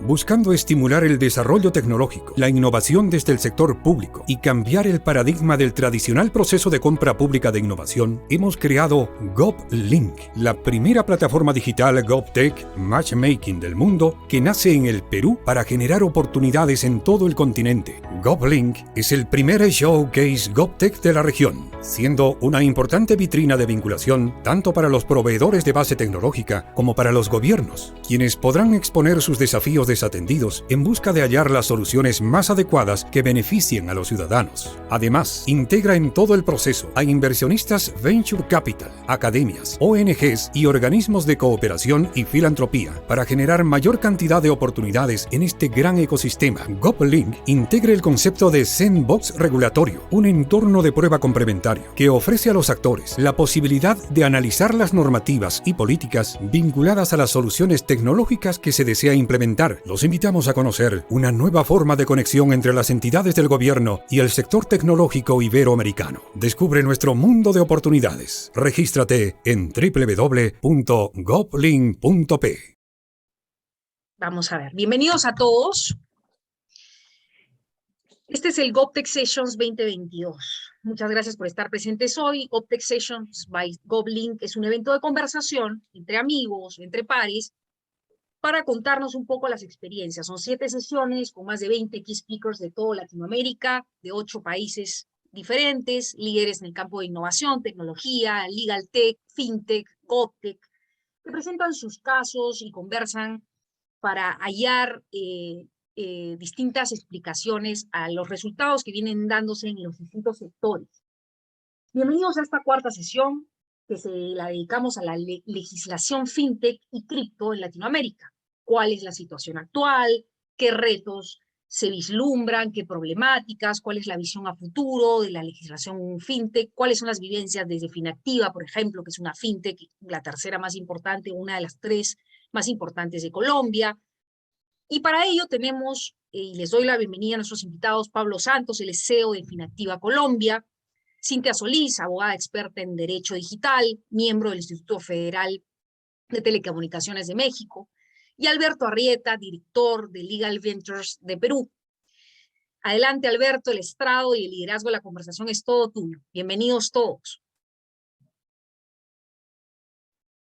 Buscando estimular el desarrollo tecnológico, la innovación desde el sector público y cambiar el paradigma del tradicional proceso de compra pública de innovación, hemos creado GovLink, la primera plataforma digital GovTech Matchmaking del mundo que nace en el Perú para generar oportunidades en todo el continente. GovLink es el primer showcase GovTech de la región, siendo una importante vitrina de vinculación tanto para los proveedores de base tecnológica como para los gobiernos, quienes podrán exponer sus desafíos desatendidos en busca de hallar las soluciones más adecuadas que beneficien a los ciudadanos. Además, integra en todo el proceso a inversionistas Venture Capital, academias, ONGs y organismos de cooperación y filantropía para generar mayor cantidad de oportunidades en este gran ecosistema. GovLink integra el concepto de sandbox regulatorio, un entorno de prueba complementario que ofrece a los actores la posibilidad de analizar las normativas y políticas vinculadas a las soluciones tecnológicas que se desea implementar. Los invitamos a conocer una nueva forma de conexión entre las entidades del gobierno y el sector tecnológico iberoamericano. Descubre nuestro mundo de oportunidades. Regístrate en www.govlink.p. Vamos a ver. Bienvenidos a todos. Este es el GovTech Sessions 2022. Muchas gracias por estar presentes hoy. GovTech Sessions by GovLink es un evento de conversación entre amigos, entre pares, para contarnos un poco las experiencias. Son 7 sesiones con más de 20 key speakers de toda Latinoamérica, de 8 países diferentes, líderes en el campo de innovación, tecnología, legal tech, fintech, GovTech, que presentan sus casos y conversan para hallar distintas explicaciones a los resultados que vienen dándose en los distintos sectores. Bienvenidos a esta 4ª sesión que se la dedicamos a la legislación fintech y cripto en Latinoamérica. ¿Cuál es la situación actual? ¿Qué retos se vislumbran? ¿Qué problemáticas? ¿Cuál es la visión a futuro de la legislación fintech? ¿Cuáles son las vivencias desde Finactiva, por ejemplo, que es una fintech, la tercera más importante, una de las 3 más importantes de Colombia? Y para ello tenemos, y les doy la bienvenida a nuestros invitados, Pablo Santos, el CEO de Finactiva Colombia, Cintia Solís, abogada experta en Derecho Digital, miembro del Instituto Federal de Telecomunicaciones de México, y Alberto Arrieta, director de Legal Ventures de Perú. Adelante, Alberto, el estrado y el liderazgo de la conversación es todo tuyo. Bienvenidos todos.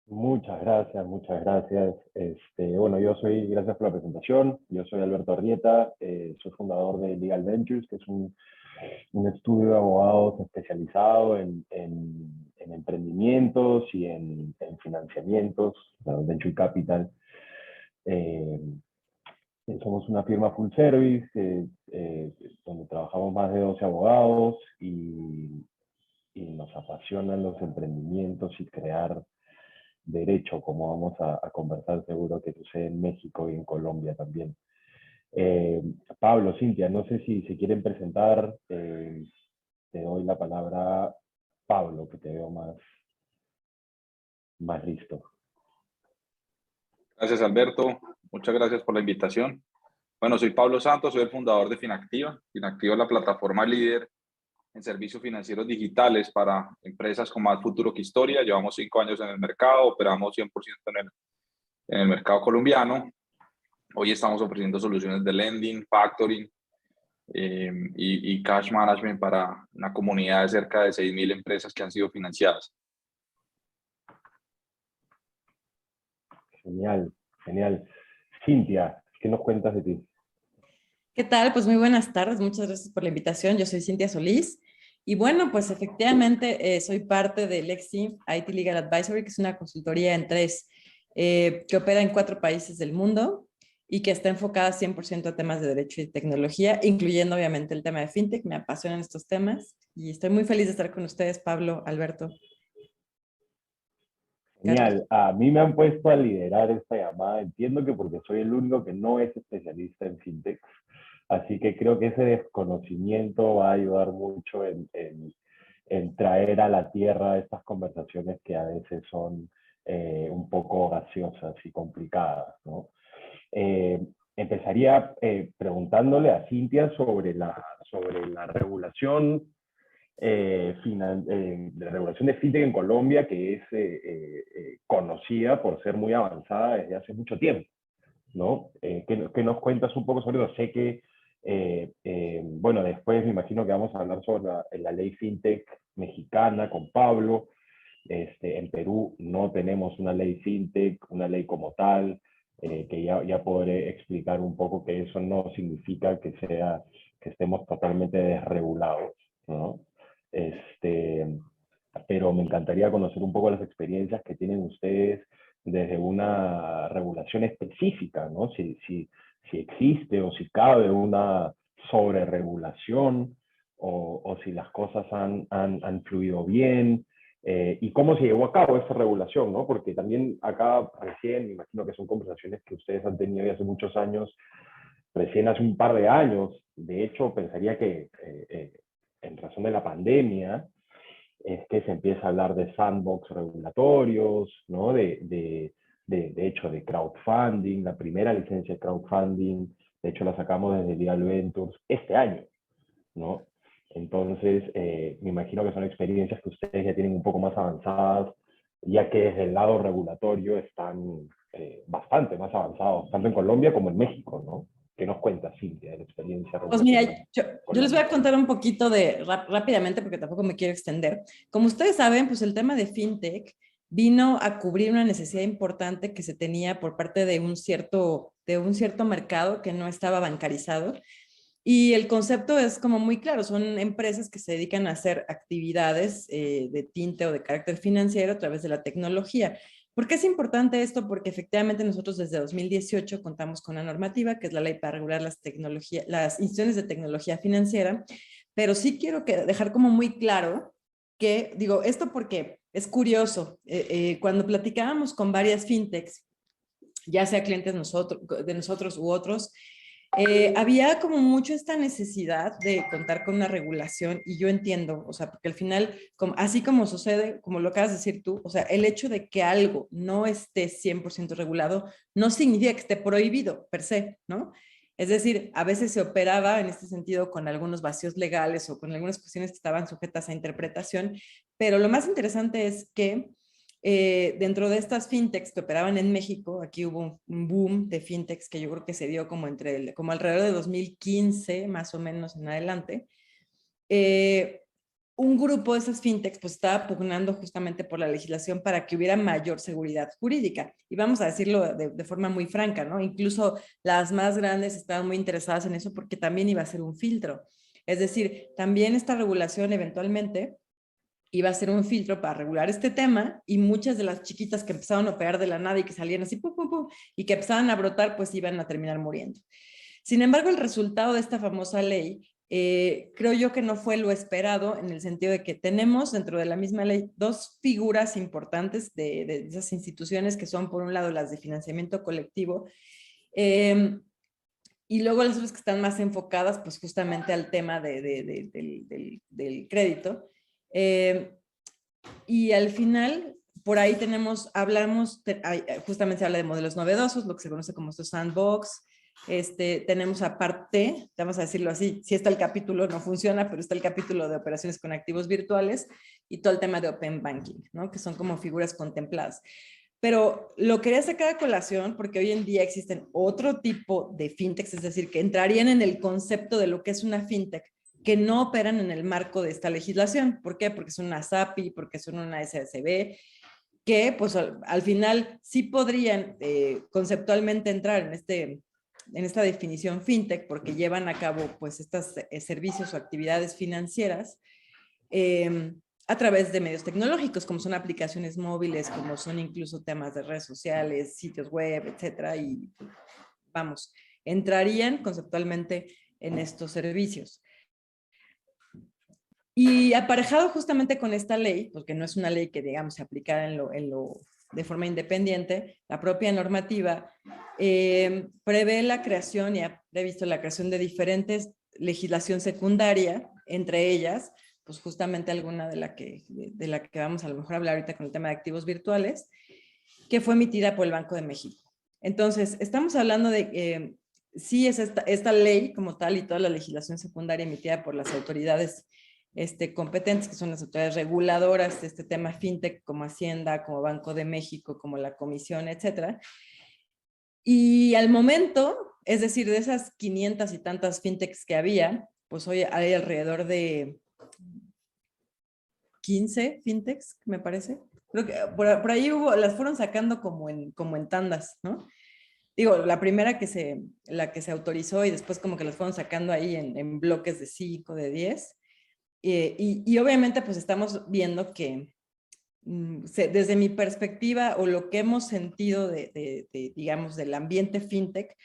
Muchas gracias, muchas gracias. Gracias por la presentación. Yo soy Alberto Arrieta, soy fundador de Legal Ventures, que es un estudio de abogados especializado en emprendimientos y en financiamientos, Venture Capital. Somos una firma full service donde trabajamos más de 12 abogados y nos apasionan los emprendimientos y crear derecho, como vamos a conversar seguro que sucede en México y en Colombia también. Pablo, Cintia, no sé si se quieren presentar. Te doy la palabra, Pablo, que te veo más listo. Gracias, Alberto. Muchas gracias por la invitación. Bueno, soy Pablo Santos, soy el fundador de Finactiva. Finactiva es la plataforma líder en servicios financieros digitales para empresas con más futuro que historia. Llevamos 5 años en el mercado, operamos 100% en el mercado colombiano. Hoy estamos ofreciendo soluciones de lending, factoring y cash management para una comunidad de cerca de 6.000 empresas que han sido financiadas. Genial, genial. Cintia, ¿qué nos cuentas de ti? ¿Qué tal? Pues muy buenas tardes, muchas gracias por la invitación. Yo soy Cintia Solís y bueno, pues efectivamente soy parte del Lexi IT Legal Advisory, que es una consultoría que opera en 4 países del mundo y que está enfocada 100% a temas de derecho y tecnología, incluyendo obviamente el tema de fintech. Me apasionan estos temas y estoy muy feliz de estar con ustedes, Pablo, Alberto. Genial. A mí me han puesto a liderar esta llamada. Entiendo que porque soy el único que no es especialista en fintech. Así que creo que ese desconocimiento va a ayudar mucho en traer a la tierra estas conversaciones que a veces son un poco gaseosas y complicadas, ¿no? Empezaría preguntándole a Cintia sobre la regulación de la regulación de fintech en Colombia, que es conocida por ser muy avanzada desde hace mucho tiempo. ¿no? ¿Qué nos cuentas un poco sobre eso? Sé que, bueno, después me imagino que vamos a hablar sobre la ley FinTech mexicana con Pablo. En Perú no tenemos una ley FinTech, una ley como tal, que ya podré explicar un poco que eso no significa que estemos totalmente desregulados, ¿no? Pero me encantaría conocer un poco las experiencias que tienen ustedes desde una regulación específica, ¿no? Si existe o si cabe una sobreregulación o si las cosas han fluido bien, y cómo se llevó a cabo esa regulación, ¿no? Porque también acá recién, me imagino que son conversaciones que ustedes han tenido ya hace muchos años, recién hace un par de años, de hecho pensaría que en razón de la pandemia, es que se empieza a hablar de sandbox regulatorios, ¿no? De hecho, de crowdfunding, la primera licencia de crowdfunding, de hecho la sacamos desde Legal Ventures este año, ¿no? Entonces, me imagino que son experiencias que ustedes ya tienen un poco más avanzadas, ya que desde el lado regulatorio están bastante más avanzados, tanto en Colombia como en México, ¿no? ¿Qué nos cuenta Cintia de la experiencia Pues mira, regulatoria? yo les voy a contar un poquito rápidamente, porque tampoco me quiero extender. Como ustedes saben, pues el tema de FinTech vino a cubrir una necesidad importante que se tenía por parte de un cierto mercado que no estaba bancarizado. Y el concepto es como muy claro, son empresas que se dedican a hacer actividades de tinte o de carácter financiero a través de la tecnología. ¿Por qué es importante esto? Porque efectivamente nosotros desde 2018 contamos con una normativa, que es la ley para regular las instituciones de tecnología financiera, pero sí quiero dejar como muy claro que, digo, esto porque es curioso, cuando platicábamos con varias fintechs, ya sea clientes de nosotros u otros, había como mucho esta necesidad de contar con una regulación y yo entiendo, o sea, porque al final, así como sucede, como lo acabas de decir tú, o sea, el hecho de que algo no esté 100% regulado no significa que esté prohibido per se, ¿no? Es decir, a veces se operaba en este sentido con algunos vacíos legales o con algunas cuestiones que estaban sujetas a interpretación, pero lo más interesante es que dentro de estas fintechs que operaban en México, aquí hubo un boom de fintechs que yo creo que se dio como alrededor de 2015, más o menos en adelante. Un grupo de esas fintechs pues estaba pugnando justamente por la legislación para que hubiera mayor seguridad jurídica. Y vamos a decirlo de forma muy franca, ¿no? Incluso las más grandes estaban muy interesadas en eso porque también iba a ser un filtro. Es decir, también esta regulación eventualmente iba a ser un filtro para regular este tema y muchas de las chiquitas que empezaron a operar de la nada y que salían así pum, pum, pum, y que empezaban a brotar, pues iban a terminar muriendo. Sin embargo, el resultado de esta famosa ley, creo yo que no fue lo esperado en el sentido de que tenemos dentro de la misma ley dos figuras importantes de esas instituciones que son, por un lado, las de financiamiento colectivo, y luego las otras que están más enfocadas pues justamente al tema del crédito. Y al final, por ahí justamente se habla de modelos novedosos, lo que se conoce como estos sandbox. Tenemos aparte, vamos a decirlo así, si está el capítulo, no funciona, pero está el capítulo de operaciones con activos virtuales y todo el tema de open banking, ¿no? Que son como figuras contempladas. Pero lo quería sacar a colación porque hoy en día existen otro tipo de fintechs, es decir, que entrarían en el concepto de lo que es una fintech, que no operan en el marco de esta legislación. ¿Por qué? Porque son una SAPI, porque son una SSB, que pues al final sí podrían conceptualmente entrar en esta definición fintech porque llevan a cabo pues estos servicios o actividades financieras a través de medios tecnológicos, como son aplicaciones móviles, como son incluso temas de redes sociales, sitios web, etcétera, y vamos, entrarían conceptualmente en estos servicios. Y aparejado justamente con esta ley, porque no es una ley que, digamos, se aplicara de forma independiente, la propia normativa prevé la creación y ha previsto la creación de diferentes legislación secundaria, entre ellas, pues justamente alguna de la que vamos a lo mejor a hablar ahorita con el tema de activos virtuales, que fue emitida por el Banco de México. Entonces, estamos hablando de sí es esta ley como tal y toda la legislación secundaria emitida por las autoridades competentes, que son las autoridades reguladoras de este tema fintech, como Hacienda, como Banco de México, como la Comisión, etcétera, Y al momento, es decir, de esas 500 y tantas fintechs que había, pues hoy hay alrededor de 15 fintechs, me parece. Creo que por ahí las fueron sacando como en tandas, ¿no? Digo, la que se autorizó y después como que las fueron sacando ahí en bloques de 5, de 10. Y obviamente pues estamos viendo que desde mi perspectiva o lo que hemos sentido digamos, del ambiente fintech,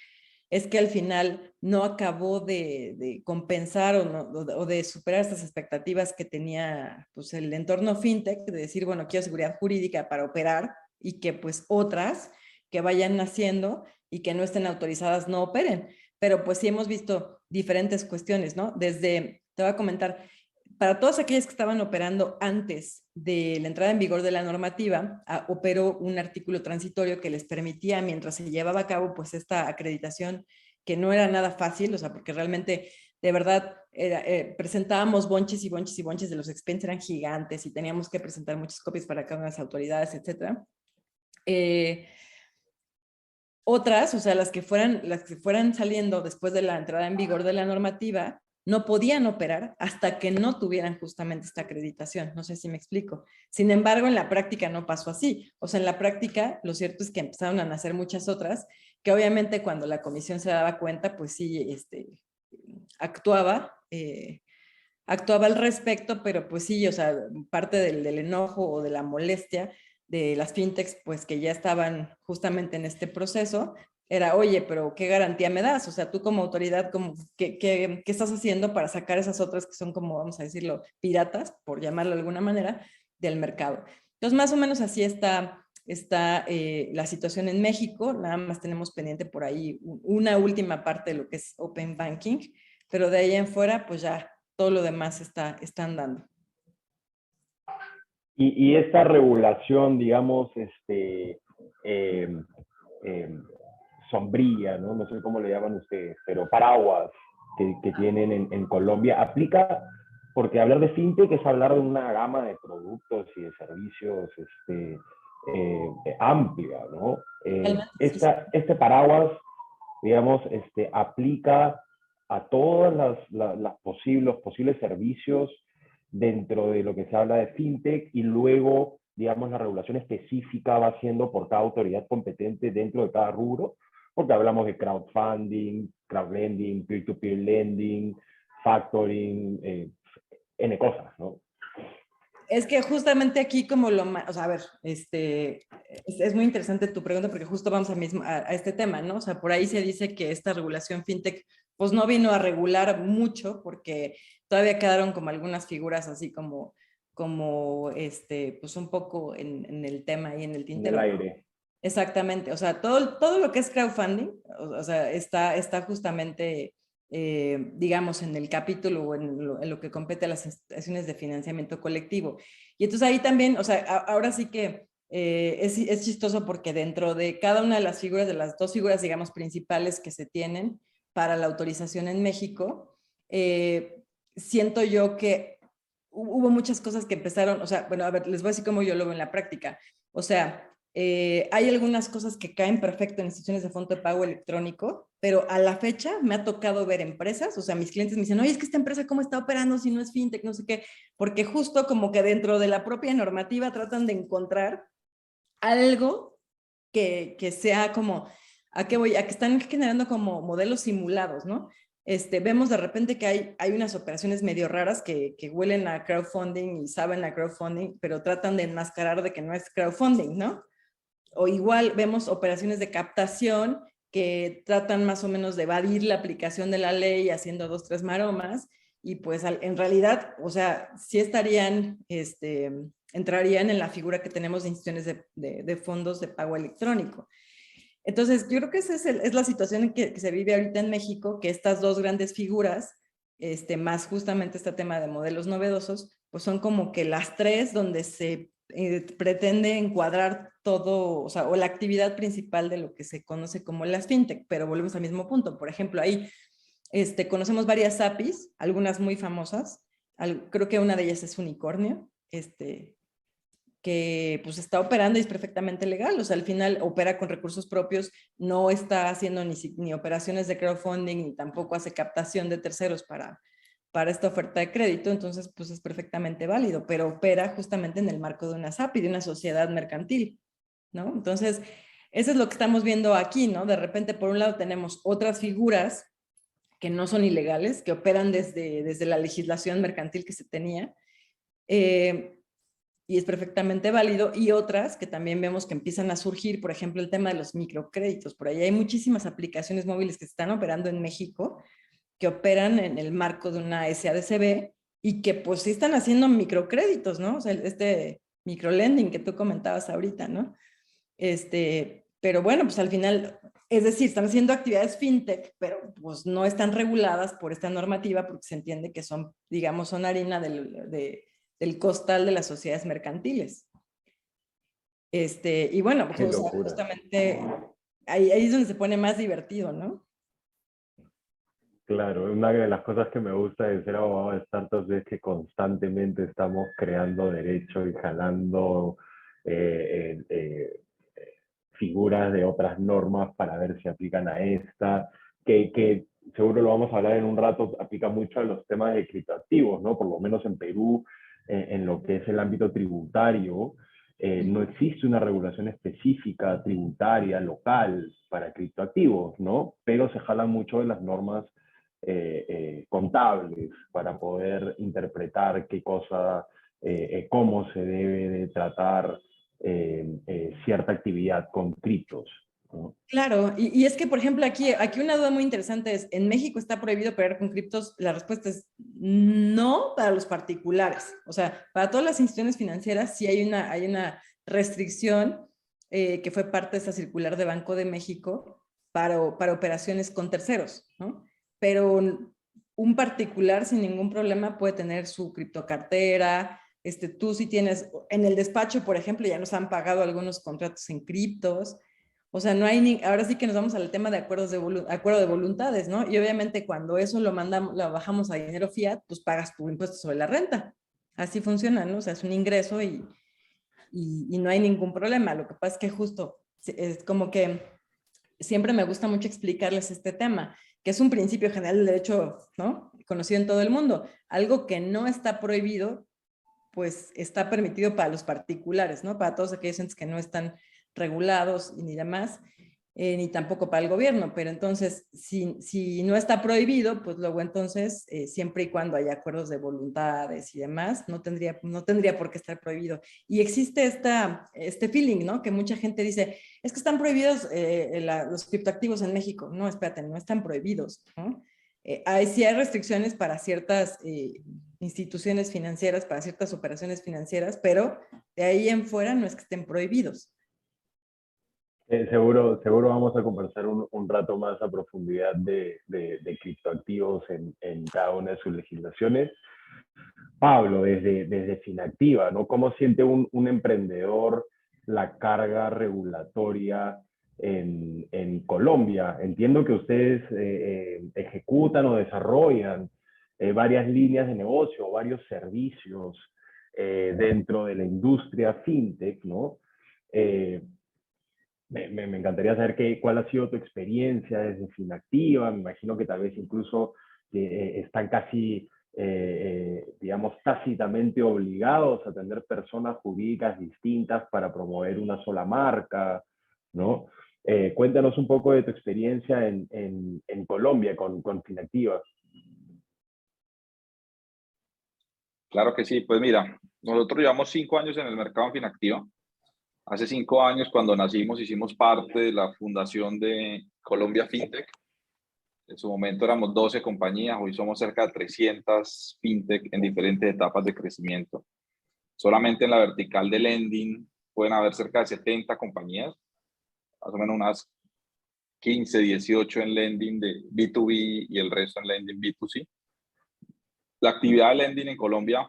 es que al final no acabó de compensar o de superar estas expectativas que tenía pues, el entorno fintech, de decir, bueno, quiero seguridad jurídica para operar y que pues otras que vayan naciendo y que no estén autorizadas no operen. Pero pues sí hemos visto diferentes cuestiones, ¿no? Desde, te voy a comentar, para todas aquellas que estaban operando antes de la entrada en vigor de la normativa, operó un artículo transitorio que les permitía, mientras se llevaba a cabo pues esta acreditación, que no era nada fácil, o sea, porque realmente, de verdad, presentábamos bonches y bonches y bonches de los expedientes, eran gigantes y teníamos que presentar muchas copias para cada una de las autoridades, etc. Otras, o sea, las que fueran saliendo después de la entrada en vigor de la normativa, no podían operar hasta que no tuvieran justamente esta acreditación. No sé si me explico. Sin embargo, en la práctica no pasó así. O sea, en la práctica, lo cierto es que empezaron a nacer muchas otras, que obviamente cuando la comisión se daba cuenta, pues sí, actuaba al respecto, pero pues sí, o sea, parte del enojo o de la molestia de las fintechs, pues que ya estaban justamente en este proceso, era, oye, pero ¿qué garantía me das? O sea, tú como autoridad, ¿qué estás haciendo para sacar esas otras que son como, vamos a decirlo, piratas, por llamarlo de alguna manera, del mercado? Entonces, más o menos así está la situación en México. Nada más tenemos pendiente por ahí una última parte de lo que es Open Banking, pero de ahí en fuera, pues ya todo lo demás está andando. Y esta regulación, digamos, sombría, ¿no? No sé cómo le llaman ustedes, pero paraguas que tienen en Colombia, ¿aplica? Porque hablar de fintech es hablar de una gama de productos y de servicios amplia, ¿no? Este paraguas, digamos, aplica a todas los posibles servicios dentro de lo que se habla de fintech, y luego, digamos, la regulación específica va siendo por cada autoridad competente dentro de cada rubro, porque hablamos de crowdfunding, crowdlending, peer-to-peer lending, factoring, N cosas, ¿no? Es que justamente aquí como o sea, a ver, es muy interesante tu pregunta porque justo vamos a este tema, ¿no? O sea, por ahí se dice que esta regulación fintech pues no vino a regular mucho porque todavía quedaron como algunas figuras así como pues un poco en el tema y en el tintero. En el aire. Exactamente, o sea, todo lo que es crowdfunding, o sea, está justamente, digamos, en el capítulo o en lo que compete a las instituciones de financiamiento colectivo. Y entonces ahí también, o sea, ahora sí que es chistoso porque dentro de cada una de las figuras, de las dos figuras, digamos, principales que se tienen para la autorización en México, siento yo que hubo muchas cosas que empezaron, o sea, bueno, a ver, les voy a decir cómo yo lo veo en la práctica. O sea, hay algunas cosas que caen perfecto en instituciones de fondo de pago electrónico, pero a la fecha me ha tocado ver empresas, o sea, mis clientes me dicen, oye, es que esta empresa cómo está operando si no es fintech, no sé qué, porque justo como que dentro de la propia normativa tratan de encontrar algo que sea como, ¿a qué voy? A que están generando como modelos simulados, ¿no? Vemos de repente que hay unas operaciones medio raras que huelen a crowdfunding y saben a crowdfunding, pero tratan de enmascarar de que no es crowdfunding, ¿no? O igual vemos operaciones de captación que tratan más o menos de evadir la aplicación de la ley haciendo 2, 3 maromas y pues en realidad, o sea, sí entrarían en la figura que tenemos de instituciones de fondos de pago electrónico. Entonces, yo creo que esa es la situación en que se vive ahorita en México, que estas dos grandes figuras, más justamente este tema de modelos novedosos, pues son como que las tres donde se pretende encuadrar todo, o sea, o la actividad principal de lo que se conoce como las fintech, pero volvemos al mismo punto. Por ejemplo, ahí conocemos varias APIs, algunas muy famosas, creo que una de ellas es Unicornio, que pues está operando y es perfectamente legal, o sea, al final opera con recursos propios, no está haciendo ni operaciones de crowdfunding, ni tampoco hace captación de terceros para esta oferta de crédito, entonces pues es perfectamente válido, pero opera justamente en el marco de una SAPI, de una sociedad mercantil, ¿no? Entonces, eso es lo que estamos viendo aquí, ¿no? De repente, por un lado, tenemos otras figuras que no son ilegales, que operan desde la legislación mercantil que se tenía, y es perfectamente válido, y otras que también vemos que empiezan a surgir, por ejemplo, el tema de los microcréditos. Por ahí hay muchísimas aplicaciones móviles que se están operando en México, que operan en el marco de una SADCB y que pues sí están haciendo microcréditos, ¿no? O sea, este microlending que tú comentabas ahorita, ¿no? Pero bueno, pues al final, es decir, están haciendo actividades fintech, pero pues no están reguladas por esta normativa porque se entiende que son, digamos, son harina del costal de las sociedades mercantiles. Y bueno, pues, o sea, justamente ahí es donde se pone más divertido, ¿no? Claro, una de las cosas que me gusta de ser abogado de startups es que constantemente estamos creando derecho y jalando figuras de otras normas para ver si aplican a esta, que seguro lo vamos a hablar en un rato, aplica mucho a los temas de criptoactivos, ¿no? Por lo menos en Perú, en lo que es el ámbito tributario, no existe una regulación específica tributaria local para criptoactivos, ¿no? Pero se jalan mucho de las normas contables para poder interpretar qué cosa, cómo se debe de tratar cierta actividad con criptos, ¿no? Claro, y es que, por ejemplo, aquí una duda muy interesante es, ¿en México está prohibido operar con criptos? La respuesta es no para los particulares. O sea, para todas las instituciones financieras sí hay una restricción que fue parte de esta circular de Banco de México para operaciones con terceros, ¿no? Pero un particular sin ningún problema puede tener su criptocartera. Tú sí tienes, en el despacho, por ejemplo, ya nos han pagado algunos contratos en criptos. O sea, no hay ahora sí que nos vamos al tema de acuerdo de voluntades, ¿no? Y obviamente cuando eso lo bajamos a dinero fiat, pues pagas tu impuesto sobre la renta. Así funciona, ¿no? O sea, es un ingreso y no hay ningún problema. Lo que pasa es que justo es como que siempre me gusta mucho explicarles este tema, que es un principio general del derecho, ¿no? Conocido en todo el mundo. Algo que no está prohibido, pues está permitido para los particulares, ¿no? Para todos aquellos entes que no están regulados y ni demás, ni tampoco para el gobierno, pero entonces si no está prohibido, pues luego entonces, siempre y cuando haya acuerdos de voluntades y demás, no tendría por qué estar prohibido. Y existe este feeling, ¿no? Que mucha gente dice, es que están prohibidos los criptoactivos en México. No, espérate, no están prohibidos, ¿no? Sí hay restricciones para ciertas instituciones financieras, para ciertas operaciones financieras, pero de ahí en fuera no es que estén prohibidos. Seguro vamos a conversar un rato más a profundidad de criptoactivos en cada una de sus legislaciones. Pablo, desde Finactiva, ¿no? ¿Cómo siente un emprendedor la carga regulatoria en Colombia? Entiendo que ustedes ejecutan o desarrollan varias líneas de negocio, varios servicios dentro de la industria fintech, ¿no? Me encantaría saber cuál ha sido tu experiencia desde Finactiva. Me imagino que tal vez incluso están casi, digamos, tácitamente obligados a tener personas jurídicas distintas para promover una sola marca, ¿no? Cuéntanos un poco de tu experiencia en Colombia con Finactiva. Claro que sí, pues mira, nosotros llevamos 5 años en el mercado en Finactiva. Hace 5 años, cuando nacimos, hicimos parte de la fundación de Colombia Fintech. En su momento éramos 12 compañías, hoy somos cerca de 300 fintech en diferentes etapas de crecimiento. Solamente en la vertical de lending pueden haber cerca de 70 compañías, más o menos unas 15, 18 en lending de B2B y el resto en lending B2C. La actividad de lending en Colombia,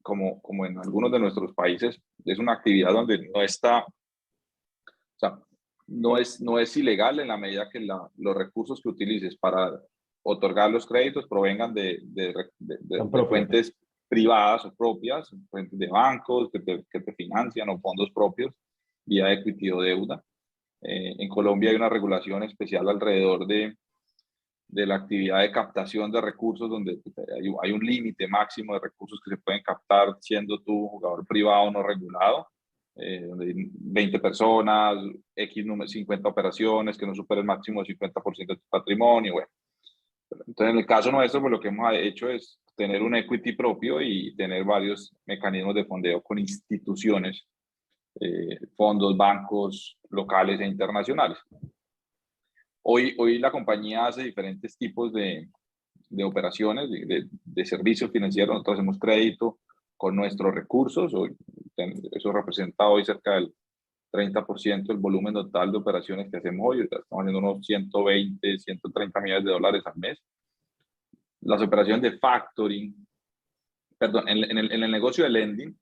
como en algunos de nuestros países, es una actividad donde no está, o sea, no es ilegal en la medida que los recursos que utilices para otorgar los créditos provengan de fuentes privadas o propias, fuentes de bancos que te financian o fondos propios vía equity o deuda. En Colombia hay una regulación especial alrededor de la actividad de captación de recursos, donde hay un límite máximo de recursos que se pueden captar siendo tú jugador privado no regulado, donde hay 20 personas, X número, 50 operaciones que no superen el máximo de 50% de tu patrimonio. Bueno. Entonces, en el caso nuestro, pues lo que hemos hecho es tener un equity propio y tener varios mecanismos de fondeo con instituciones, fondos, bancos locales e internacionales. Hoy la compañía hace diferentes tipos de operaciones, de servicios financieros. Nosotros hacemos crédito con nuestros recursos. Eso representa hoy cerca del 30% del volumen total de operaciones que hacemos hoy. Estamos haciendo unos 120, 130 millones de dólares al mes. Las operaciones de factoring, perdón, en el negocio de lending,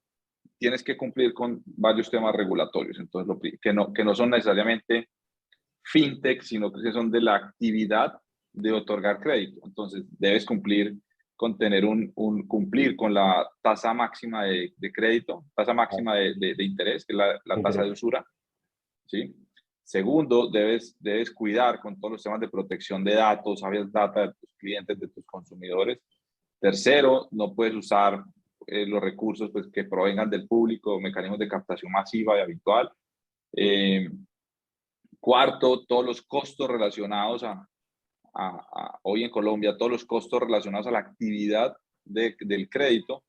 tienes que cumplir con varios temas regulatorios. Entonces, que no son necesariamente fintech, sino que son de la actividad de otorgar crédito. Entonces, debes cumplir con tener cumplir con la tasa máxima de crédito, tasa máxima de interés, que es la tasa de usura, ¿sí? Segundo, debes cuidar con todos los temas de protección de datos, sabes data de tus clientes, de tus consumidores. Tercero, no puedes usar los recursos pues, que provengan del público, mecanismos de captación masiva y habitual. Cuarto, todos los costos relacionados hoy en Colombia, todos los costos relacionados a la actividad del crédito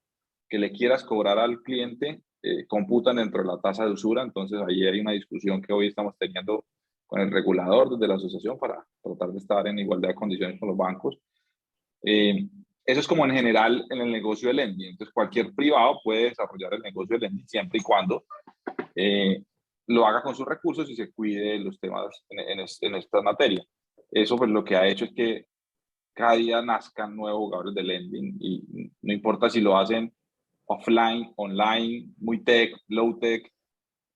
que le quieras cobrar al cliente, computan dentro de la tasa de usura. Entonces, ahí hay una discusión que hoy estamos teniendo con el regulador desde la asociación para tratar de estar en igualdad de condiciones con los bancos. Eso es como en general en el negocio de lending. Entonces, cualquier privado puede desarrollar el negocio de lending siempre y cuando lo haga con sus recursos y se cuide los temas en esta materia. Eso pues lo que ha hecho es que cada día nazcan nuevos jugadores de lending y no importa si lo hacen offline, online, muy tech, low tech,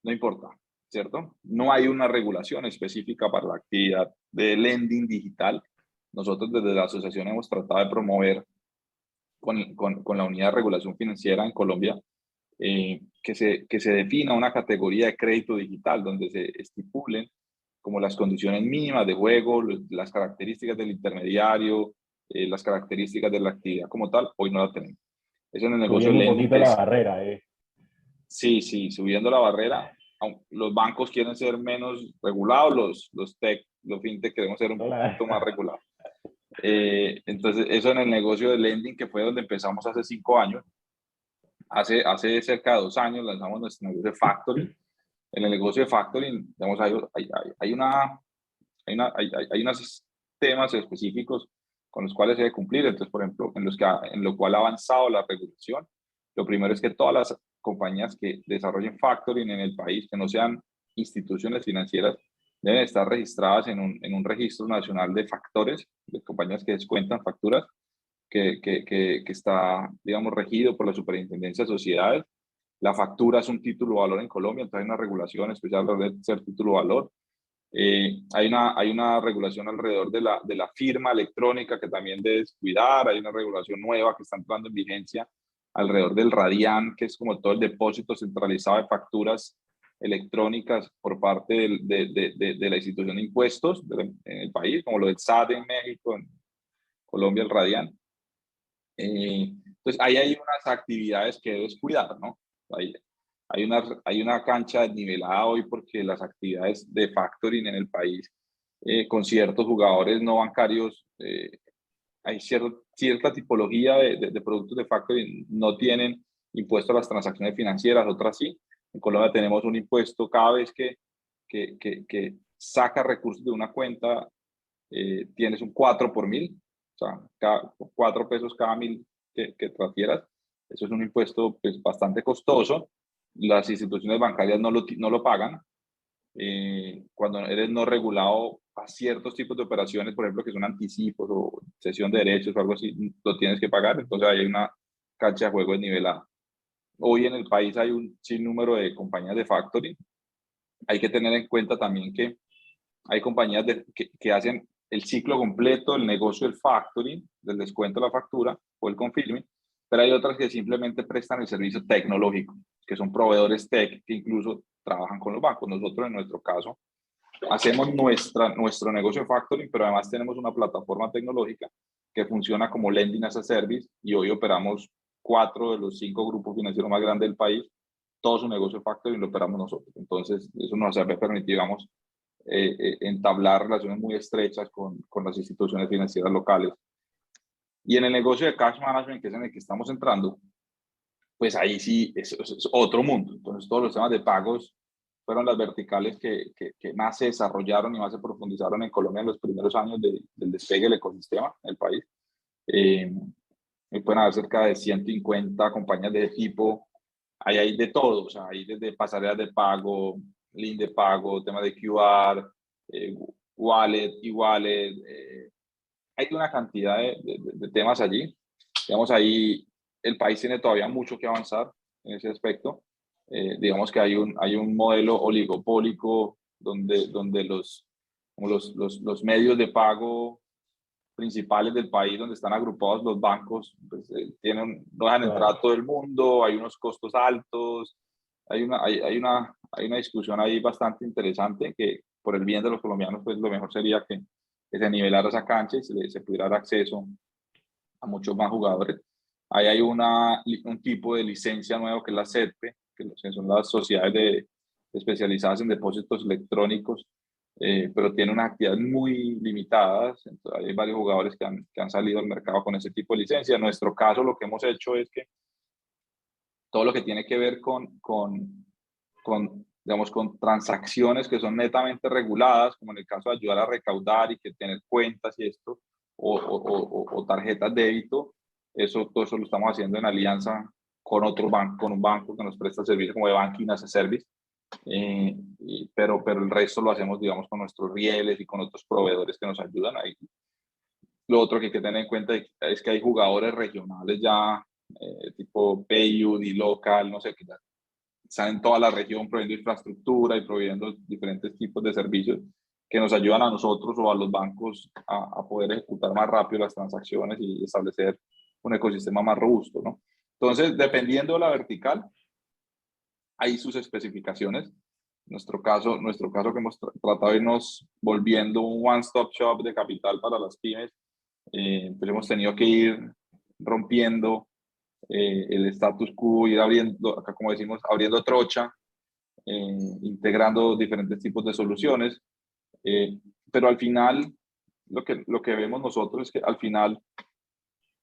no importa, ¿cierto? No hay una regulación específica para la actividad de lending digital. Nosotros desde la asociación hemos tratado de promover con la unidad de regulación financiera en Colombia que se defina una categoría de crédito digital donde se estipulen como las condiciones mínimas de juego, las características del intermediario, las características de la actividad como tal. Hoy no la tenemos. Eso en el negocio de lending. Un poquito la barrera, Sí, subiendo la barrera. Los bancos quieren ser menos regulados, los fintech queremos ser un poquito más regulados. Entonces, eso en el negocio de lending, que fue donde empezamos hace 5 años. Hace cerca de 2 años lanzamos nuestro negocio de factoring. En el negocio de factoring, digamos, hay unos temas específicos con los cuales se debe cumplir. Entonces, por ejemplo, en lo cual ha avanzado la regulación. Lo primero es que todas las compañías que desarrollen factoring en el país, que no sean instituciones financieras, deben estar registradas en un registro nacional de factores, de compañías que descuentan facturas, que está, digamos, regido por la Superintendencia de Sociedades. La factura es un título de valor en Colombia, entonces hay una regulación especial de ser título de valor. Hay una regulación alrededor de la firma electrónica que también debes cuidar. Hay una regulación nueva que está entrando en vigencia alrededor del RADIAN, que es como todo el depósito centralizado de facturas electrónicas por parte de la institución de impuestos en el país, como lo del SAT en México, en Colombia el RADIAN. Entonces, ahí hay unas actividades que debes cuidar, ¿no? Hay una cancha desnivelada hoy porque las actividades de factoring en el país, con ciertos jugadores no bancarios, hay cierta tipología de productos de factoring no tienen impuesto a las transacciones financieras, otras sí. En Colombia tenemos un impuesto cada vez que saca recursos de una cuenta, tienes un 4 por 1000, o sea, 4 pesos cada 1000 que transfieras. Eso es un impuesto pues, bastante costoso. Las instituciones bancarias no lo pagan. Cuando eres no regulado a ciertos tipos de operaciones, por ejemplo, que son anticipos o cesión de derechos o algo así, lo tienes que pagar. Entonces hay una cancha de juego desnivelada. Hoy en el país hay un sinnúmero de compañías de factoring. Hay que tener en cuenta también que hay compañías que hacen el ciclo completo del negocio del factoring, del descuento de la factura o el confirming, pero hay otras que simplemente prestan el servicio tecnológico, que son proveedores tech que incluso trabajan con los bancos. Nosotros, en nuestro caso, hacemos nuestro negocio de factoring, pero además tenemos una plataforma tecnológica que funciona como Lending as a Service, y hoy operamos 4 de los 5 grupos financieros más grandes del país. Todo su negocio de factoring lo operamos nosotros. Entonces, eso nos ha permitido, digamos, entablar relaciones muy estrechas con las instituciones financieras locales. Y en el negocio de cash management, que es en el que estamos entrando, pues ahí sí es otro mundo. Entonces, todos los temas de pagos fueron las verticales que más se desarrollaron y más se profundizaron en Colombia en los primeros años del despegue del ecosistema en el país. Pueden haber cerca de 150 compañías de tipo. Ahí hay de todo, o sea, hay desde pasarelas de pago, link de pago, tema de QR, wallet, e-wallet. Hay una cantidad de temas allí. Digamos, ahí el país tiene todavía mucho que avanzar en ese aspecto. Digamos que hay un modelo oligopólico donde los medios de pago principales del país, donde están agrupados los bancos, pues, no dejan entrar a todo el mundo, hay unos costos altos, hay una discusión ahí bastante interesante que, por el bien de los colombianos, pues lo mejor sería que se nivelara esa cancha y se pudiera dar acceso a muchos más jugadores. Ahí hay un tipo de licencia nuevo que es la SEDPE, que son las sociedades especializadas en depósitos electrónicos, pero tiene unas actividades muy limitadas. Entonces, hay varios jugadores que han salido al mercado con ese tipo de licencia. En nuestro caso, lo que hemos hecho es que todo lo que tiene que ver digamos, con transacciones que son netamente reguladas, como en el caso de ayudar a recaudar y que tener cuentas y esto, o tarjetas de débito, todo eso lo estamos haciendo en alianza con otro banco, con un banco que nos presta servicios como de Banking as a Service, pero el resto lo hacemos, digamos, con nuestros rieles y con otros proveedores que nos ayudan ahí. Lo otro que hay que tener en cuenta es que hay jugadores regionales ya, tipo PayU, Local, no sé, que ya están en toda la región proveyendo infraestructura y proveyendo diferentes tipos de servicios que nos ayudan a nosotros o a los bancos a poder ejecutar más rápido las transacciones y establecer un ecosistema más robusto, ¿no? Entonces, dependiendo de la vertical, hay sus especificaciones. Nuestro caso que hemos tratado de irnos volviendo un one-stop shop de capital para las pymes, pues hemos tenido que ir rompiendo el status quo, ir abriendo, acá como decimos, abriendo trocha, integrando diferentes tipos de soluciones, pero al final lo que vemos nosotros es que al final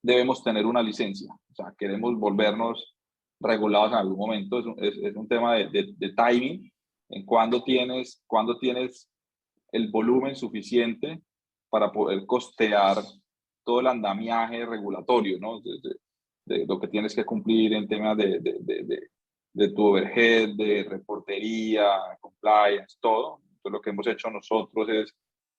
debemos tener una licencia, o sea, queremos volvernos regulados en algún momento. Es un tema de timing, en cuándo tienes el volumen suficiente para poder costear todo el andamiaje regulatorio, ¿no? De lo que tienes que cumplir en temas de tu overhead, de reportería, compliance, todo. Entonces, lo que hemos hecho nosotros es,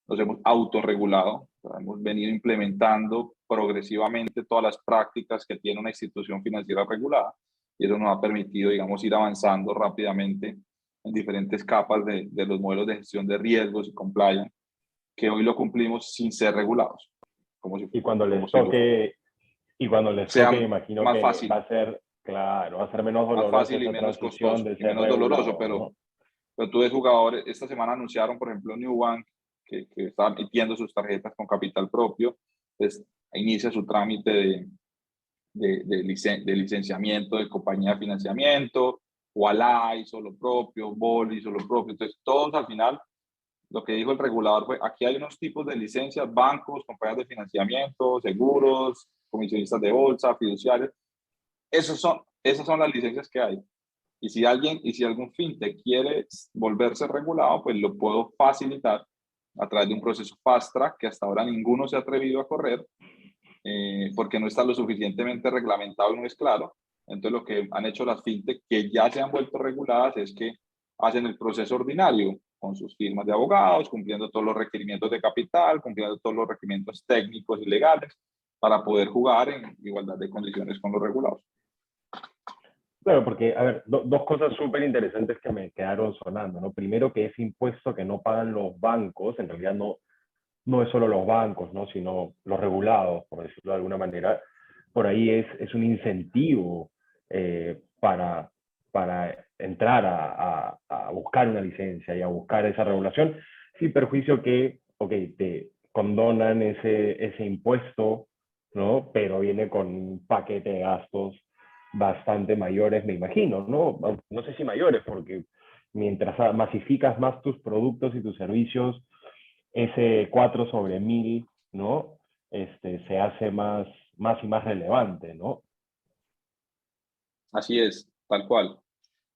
nos hemos autorregulado, hemos venido implementando progresivamente todas las prácticas que tiene una institución financiera regulada, y eso nos ha permitido, digamos, ir avanzando rápidamente en diferentes capas de los modelos de gestión de riesgos y compliance, que hoy lo cumplimos sin ser regulados. Y cuando les toque, me imagino más que fácil. va a ser, claro, va a ser menos doloroso, más fácil y menos costoso y menos doloroso, pero tú ves jugadores, esta semana anunciaron, por ejemplo, Nubank, que está emitiendo sus tarjetas con capital propio, pues inicia su trámite de licenciamiento de compañía de financiamiento, Ualá hizo lo propio, Bol hizo lo propio. Entonces, todos al final, lo que dijo el regulador fue, aquí hay unos tipos de licencias, bancos, compañías de financiamiento, seguros, comisionistas de bolsa, fiduciarios. Esas son las licencias que hay. Y si algún fintech quiere volverse regulado, pues lo puedo facilitar a través de un proceso fast track que hasta ahora ninguno se ha atrevido a correr, porque no está lo suficientemente reglamentado y no es claro. Entonces, lo que han hecho las fintech que ya se han vuelto reguladas es que hacen el proceso ordinario con sus firmas de abogados, cumpliendo todos los requerimientos de capital, cumpliendo todos los requerimientos técnicos y legales para poder jugar en igualdad de condiciones con los regulados. Claro, porque, a ver, dos cosas súper interesantes que me quedaron sonando, ¿no? Primero, que ese impuesto que no pagan los bancos, en realidad no es solo los bancos, ¿no? Sino los regulados, por decirlo de alguna manera, por ahí es un incentivo para entrar a buscar una licencia y a buscar esa regulación, sin perjuicio que, ok, te condonan ese impuesto, ¿no? Pero viene con un paquete de gastos bastante mayores, me imagino, ¿no? No sé si mayores, porque mientras masificas más tus productos y tus servicios, ese 4 sobre 1000, ¿no? Se hace más y más relevante, ¿no? Así es, tal cual.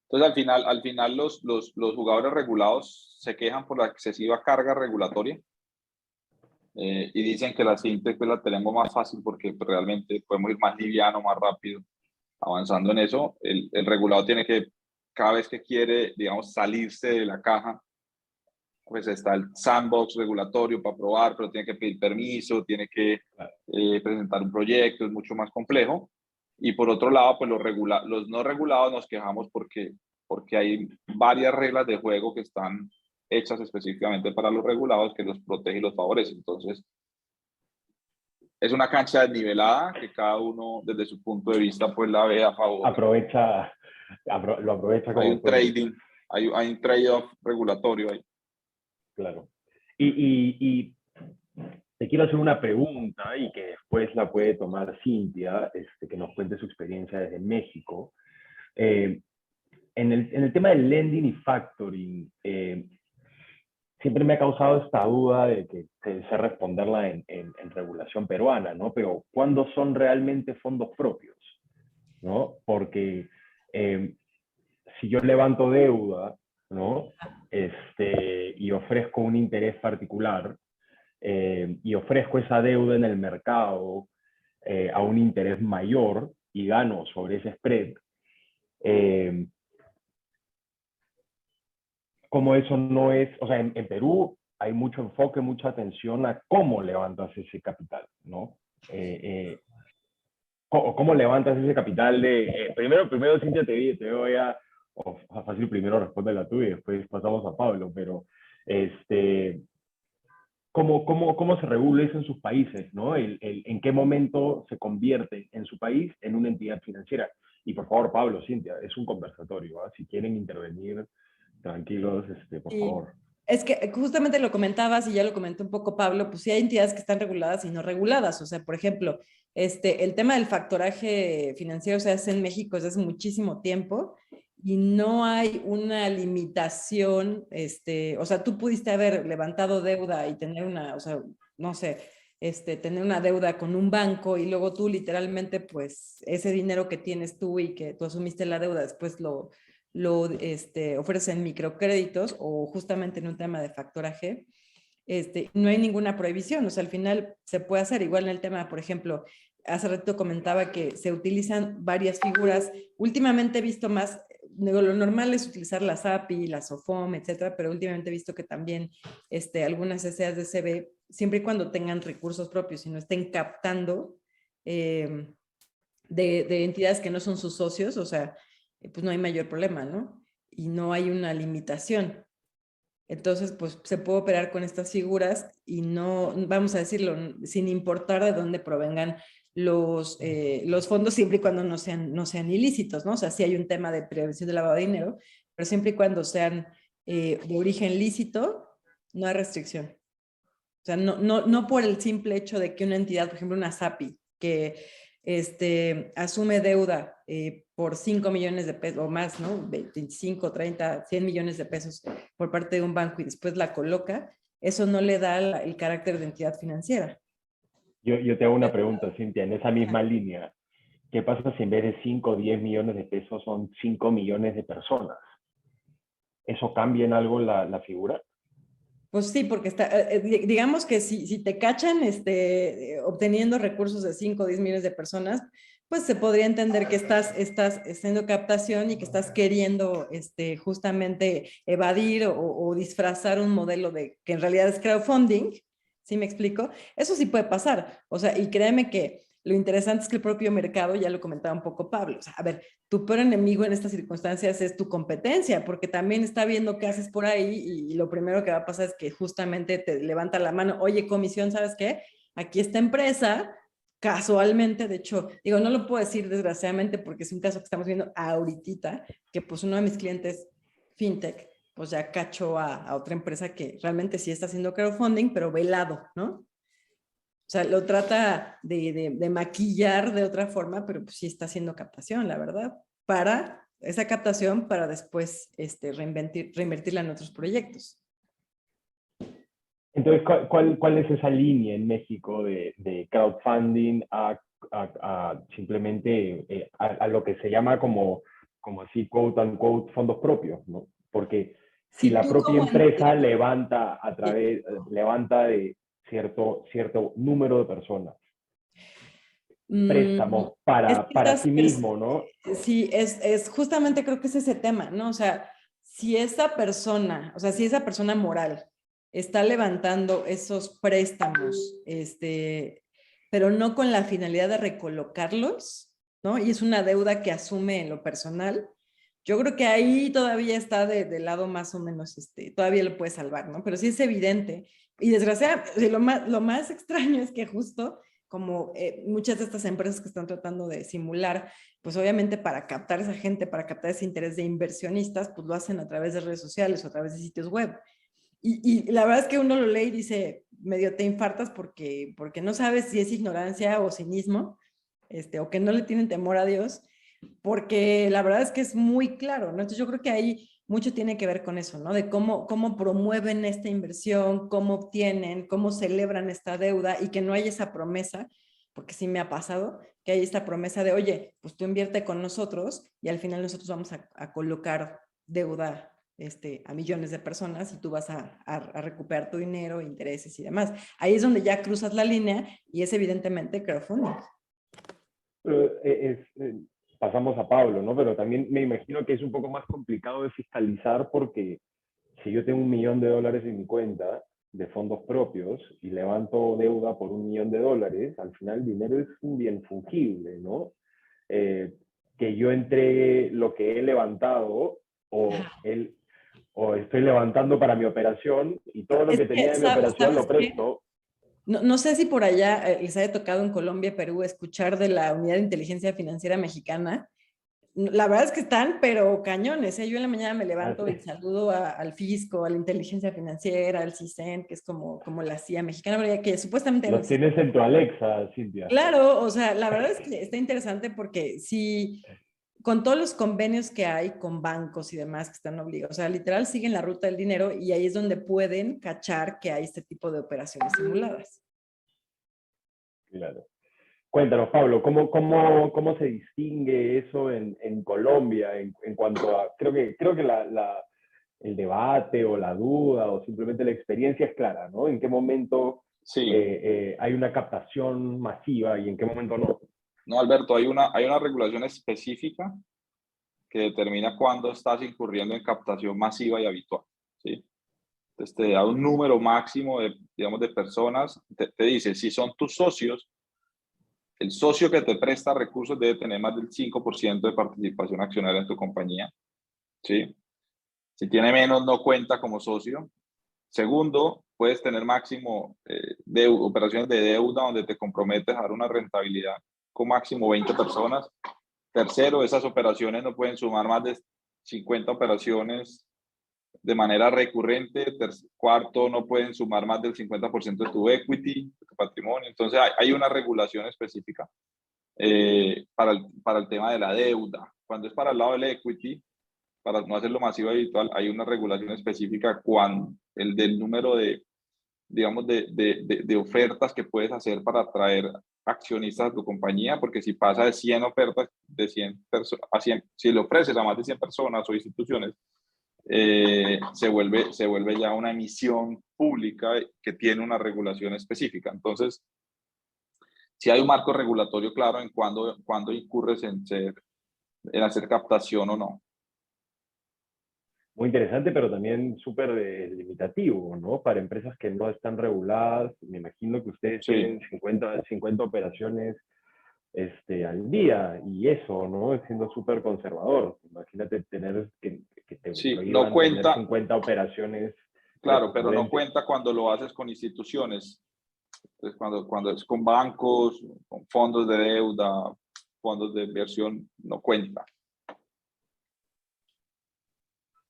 Entonces, al final los jugadores regulados se quejan por la excesiva carga regulatoria y dicen que la fintech pues, la tenemos más fácil porque pues, realmente podemos ir más liviano, más rápido, avanzando en eso. El regulado tiene que, cada vez que quiere, digamos, salirse de la caja, pues está el sandbox regulatorio para probar, pero tiene que pedir permiso, tiene que presentar un proyecto, es mucho más complejo. Y por otro lado, pues los no regulados nos quejamos porque hay varias reglas de juego que están hechas específicamente para los regulados que los protege y los favorece. Entonces, es una cancha desnivelada que cada uno desde su punto de vista pues la ve a favor. Lo aprovecha como hay un puede. trading, hay un trade-off regulatorio ahí. Claro. Y te quiero hacer una pregunta y que después la puede tomar Cintia, que nos cuente su experiencia desde México. En el tema del lending y factoring, siempre me ha causado esta duda de que sé responderla en regulación peruana, ¿no? Pero ¿cuándo son realmente fondos propios? ¿No? Porque si yo levanto deuda, ¿no? Y ofrezco un interés particular, y ofrezco esa deuda en el mercado a un interés mayor y gano sobre ese spread, como eso no es, o sea, en Perú hay mucho enfoque, mucha atención a cómo levantas ese capital, ¿no? ¿Cómo levantas ese capital de, primero Cintia, te voy a, fácil, primero responde tú y después pasamos a Pablo, pero ¿cómo se regula eso en sus países, ¿no? ¿En qué momento se convierte en su país en una entidad financiera? Y por favor, Pablo, Cintia, es un conversatorio, ¿eh? Si quieren intervenir, tranquilos, por favor. Es que justamente lo comentabas y ya lo comentó un poco Pablo, pues sí hay entidades que están reguladas y no reguladas. O sea, por ejemplo, el tema del factoraje financiero se hace en México desde hace muchísimo tiempo y no hay una limitación, o sea, tú pudiste haber levantado deuda y tener una, o sea, no sé, tener una deuda con un banco y luego tú literalmente, pues, ese dinero que tienes tú y que tú asumiste la deuda, después lo ofrecen microcréditos o justamente en un tema de factoraje, no hay ninguna prohibición, o sea, al final se puede hacer. Igual en el tema, por ejemplo, hace rato comentaba que se utilizan varias figuras, últimamente he visto más, lo normal es utilizar las API, las SOFOM, etcétera, pero últimamente he visto que también algunas SAs siempre y cuando tengan recursos propios y no estén captando de entidades que no son sus socios, o sea, pues no hay mayor problema, ¿no? Y no hay una limitación. Entonces, pues se puede operar con estas figuras y no, vamos a decirlo, sin importar de dónde provengan los fondos, siempre y cuando no sean ilícitos, ¿no? O sea, sí hay un tema de prevención de lavado de dinero, pero siempre y cuando sean de origen lícito, no hay restricción. O sea, no por el simple hecho de que una entidad, por ejemplo, una SAPI, que asume deuda por 5 millones de pesos o más, ¿no? 25, 30, 100 millones de pesos por parte de un banco y después la coloca, eso no le da el carácter de entidad financiera. Yo te hago una pregunta, Cintia, en esa misma línea. ¿Qué pasa si en vez de 5 o 10 millones de pesos son 5 millones de personas? ¿Eso cambia en algo la figura? Pues sí, porque digamos que si te cachan obteniendo recursos de 5 o 10 millones de personas, pues se podría entender que estás haciendo captación y que estás queriendo justamente evadir o disfrazar un modelo que en realidad es crowdfunding. ¿Sí me explico? Eso sí puede pasar. O sea, y créeme que lo interesante es que el propio mercado, ya lo comentaba un poco Pablo, o sea, a ver, tu peor enemigo en estas circunstancias es tu competencia, porque también está viendo qué haces por ahí y lo primero que va a pasar es que justamente te levanta la mano, oye, comisión, ¿sabes qué? Aquí esta empresa casualmente, de hecho, digo, no lo puedo decir desgraciadamente porque es un caso que estamos viendo ahorita, que pues uno de mis clientes fintech, pues ya cachó a otra empresa que realmente sí está haciendo crowdfunding, pero velado, ¿no? O sea, lo trata de maquillar de otra forma, pero pues sí está haciendo captación, la verdad, para esa captación para después reinvertirla en otros proyectos. Entonces, ¿cuál es esa línea en México de crowdfunding a simplemente a lo que se llama como así, quote unquote, fondos propios, ¿no? Porque si Si la tú propia como empresa empresa, levanta de cierto número de personas, préstamos es que para sí mismo, ¿no? sí, es justamente creo que es ese tema, ¿no? O sea, si esa persona, o sea, si esa persona moral está levantando esos préstamos, pero no con la finalidad de recolocarlos, ¿no? Y es una deuda que asume en lo personal, yo creo que ahí todavía está de lado más o menos, todavía lo puede salvar, ¿no? Pero sí es evidente. Y desgraciadamente, lo más extraño es que justo como muchas de estas empresas que están tratando de simular, pues obviamente para captar a esa gente, para captar ese interés de inversionistas, pues lo hacen a través de redes sociales o a través de sitios web. Y la verdad es que uno lo lee y dice, medio te infartas porque no sabes si es ignorancia o cinismo, o que no le tienen temor a Dios, porque la verdad es que es muy claro, ¿no? Entonces yo creo que ahí mucho tiene que ver con eso, ¿no? De cómo promueven esta inversión, cómo obtienen, cómo celebran esta deuda y que no hay esa promesa, porque sí me ha pasado, que hay esta promesa de, oye, pues tú invierte con nosotros y al final nosotros vamos a colocar deuda a millones de personas y tú vas a recuperar tu dinero, intereses y demás. Ahí es donde ya cruzas la línea y es evidentemente crowdfunding. Pasamos a Pablo, ¿no? Pero también me imagino que es un poco más complicado de fiscalizar porque si yo tengo $1 millón en mi cuenta de fondos propios y levanto deuda por $1 millón, al final el dinero es un bien fungible, ¿no? Que yo entregue lo que he levantado o estoy levantando para mi operación y todo lo que tenía de mi operación lo presto. No sé si por allá les haya tocado en Colombia, Perú, escuchar de la Unidad de Inteligencia Financiera Mexicana. La verdad es que están, pero cañones, ¿eh? Yo en la mañana me levanto y saludo al fisco, a la inteligencia financiera, al CISEN, que es como la CIA mexicana, pero que supuestamente... Los tienes en tu Alexa, Cintia. Claro, o sea, la verdad es que está interesante porque si con todos los convenios que hay con bancos y demás que están obligados, o sea, literal siguen la ruta del dinero y ahí es donde pueden cachar que hay este tipo de operaciones simuladas. Claro. Cuéntanos, Pablo, ¿cómo se distingue eso en Colombia en cuanto a, creo que el debate o la duda o simplemente la experiencia es clara, ¿no? ¿En qué momento hay una captación masiva y en qué momento no? No, Alberto, hay una regulación específica que determina cuándo estás incurriendo en captación masiva y habitual, ¿sí? Entonces te da un número máximo de personas, te dice, si son tus socios, el socio que te presta recursos debe tener más del 5% de participación accionaria en tu compañía, ¿sí? Si tiene menos, no cuenta como socio. Segundo, puedes tener máximo de operaciones de deuda donde te comprometes a dar una rentabilidad con máximo 20 personas. Tercero, esas operaciones no pueden sumar más de 50 operaciones de manera recurrente. Cuarto, no pueden sumar más del 50% de tu equity, de tu patrimonio. Entonces, hay una regulación específica para el tema de la deuda. Cuando es para el lado del equity, para no hacerlo masivo y habitual, hay una regulación específica cuando el del número de ofertas que puedes hacer para atraer accionistas a tu compañía, porque si pasa de 100 ofertas, de 100 a 100, si le ofreces a más de 100 personas o instituciones, se vuelve ya una emisión pública que tiene una regulación específica. Entonces, si hay un marco regulatorio claro en cuándo incurres en hacer captación o no. Muy interesante, pero también súper limitativo, ¿no? Para empresas que no están reguladas, me imagino que ustedes tienen 50 operaciones al día, y eso, ¿no? Siendo súper conservador. Imagínate tener que te no cuenta, tener 50 operaciones. Claro, pero no cuenta cuando lo haces con instituciones. Entonces, cuando es con bancos, con fondos de deuda, fondos de inversión, no cuenta.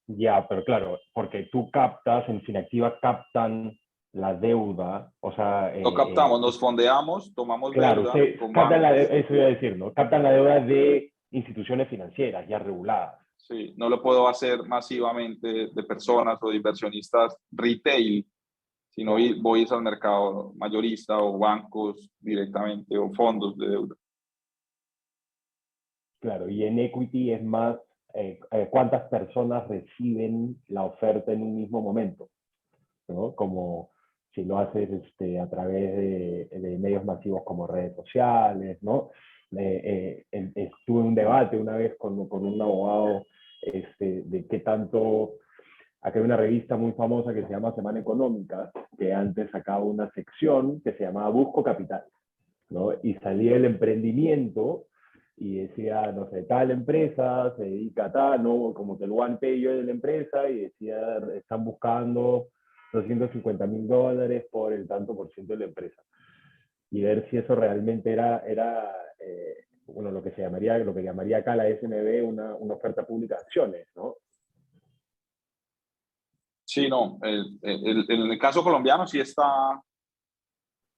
Ya, pero claro, porque tú captas, en Finactiva captan la deuda, o sea... No captamos, nos fondeamos, tomamos claro, deuda ustedes con captan bancos. eso iba a decir, ¿no? Captan la deuda de instituciones financieras ya reguladas. Sí, no lo puedo hacer masivamente de personas o de inversionistas retail, sino voy al mercado mayorista o bancos directamente o fondos de deuda. Claro, y en equity es más, ¿cuántas personas reciben la oferta en un mismo momento? ¿No? Como si lo haces a través de medios masivos como redes sociales, ¿no? Estuve en un debate una vez con un abogado de qué tanto... Acá hay una revista muy famosa que se llama Semana Económica, que antes sacaba una sección que se llamaba Busco Capital, ¿no? Y salía el emprendimiento y decía, no sé, tal empresa se dedica a tal, ¿no? Como que el one page de la empresa y decía, están buscando $250,000 por el tanto por ciento de la empresa. Y ver si eso realmente era bueno, lo que llamaría acá la SMB una oferta pública de acciones, ¿no? Sí, no, en el caso colombiano sí está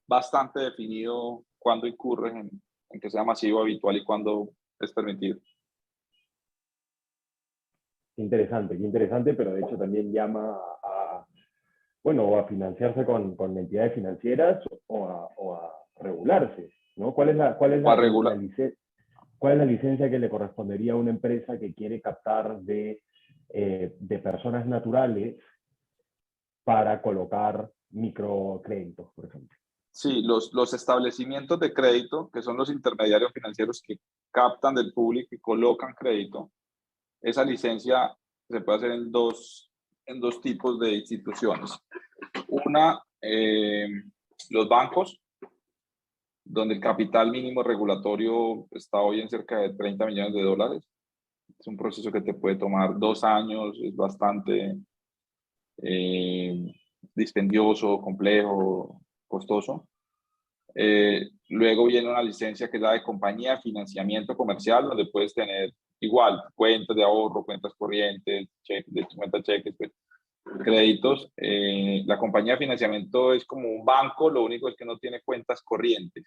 bastante definido cuándo incurre en que sea masivo, habitual y cuándo es permitido. Qué interesante, pero de hecho también llama bueno, a financiarse con entidades financieras o a regularse, ¿no? ¿Cuál es Para regular. cuál es la licencia que le correspondería a una empresa que quiere captar de personas naturales para colocar microcréditos, por ejemplo? Sí, los establecimientos de crédito, que son los intermediarios financieros que captan del público y colocan crédito, esa licencia se puede hacer en dos tipos de instituciones. Una, los bancos, donde el capital mínimo regulatorio está hoy en cerca de $30 millones. Es un proceso que te puede tomar 2 años, es bastante dispendioso, complejo, costoso. Luego viene una licencia que es la de compañía de financiamiento comercial, donde puedes tener igual cuentas de ahorro, cuentas corrientes, cuentas cheques, pues, créditos. La compañía de financiamiento es como un banco, lo único es que no tiene cuentas corrientes.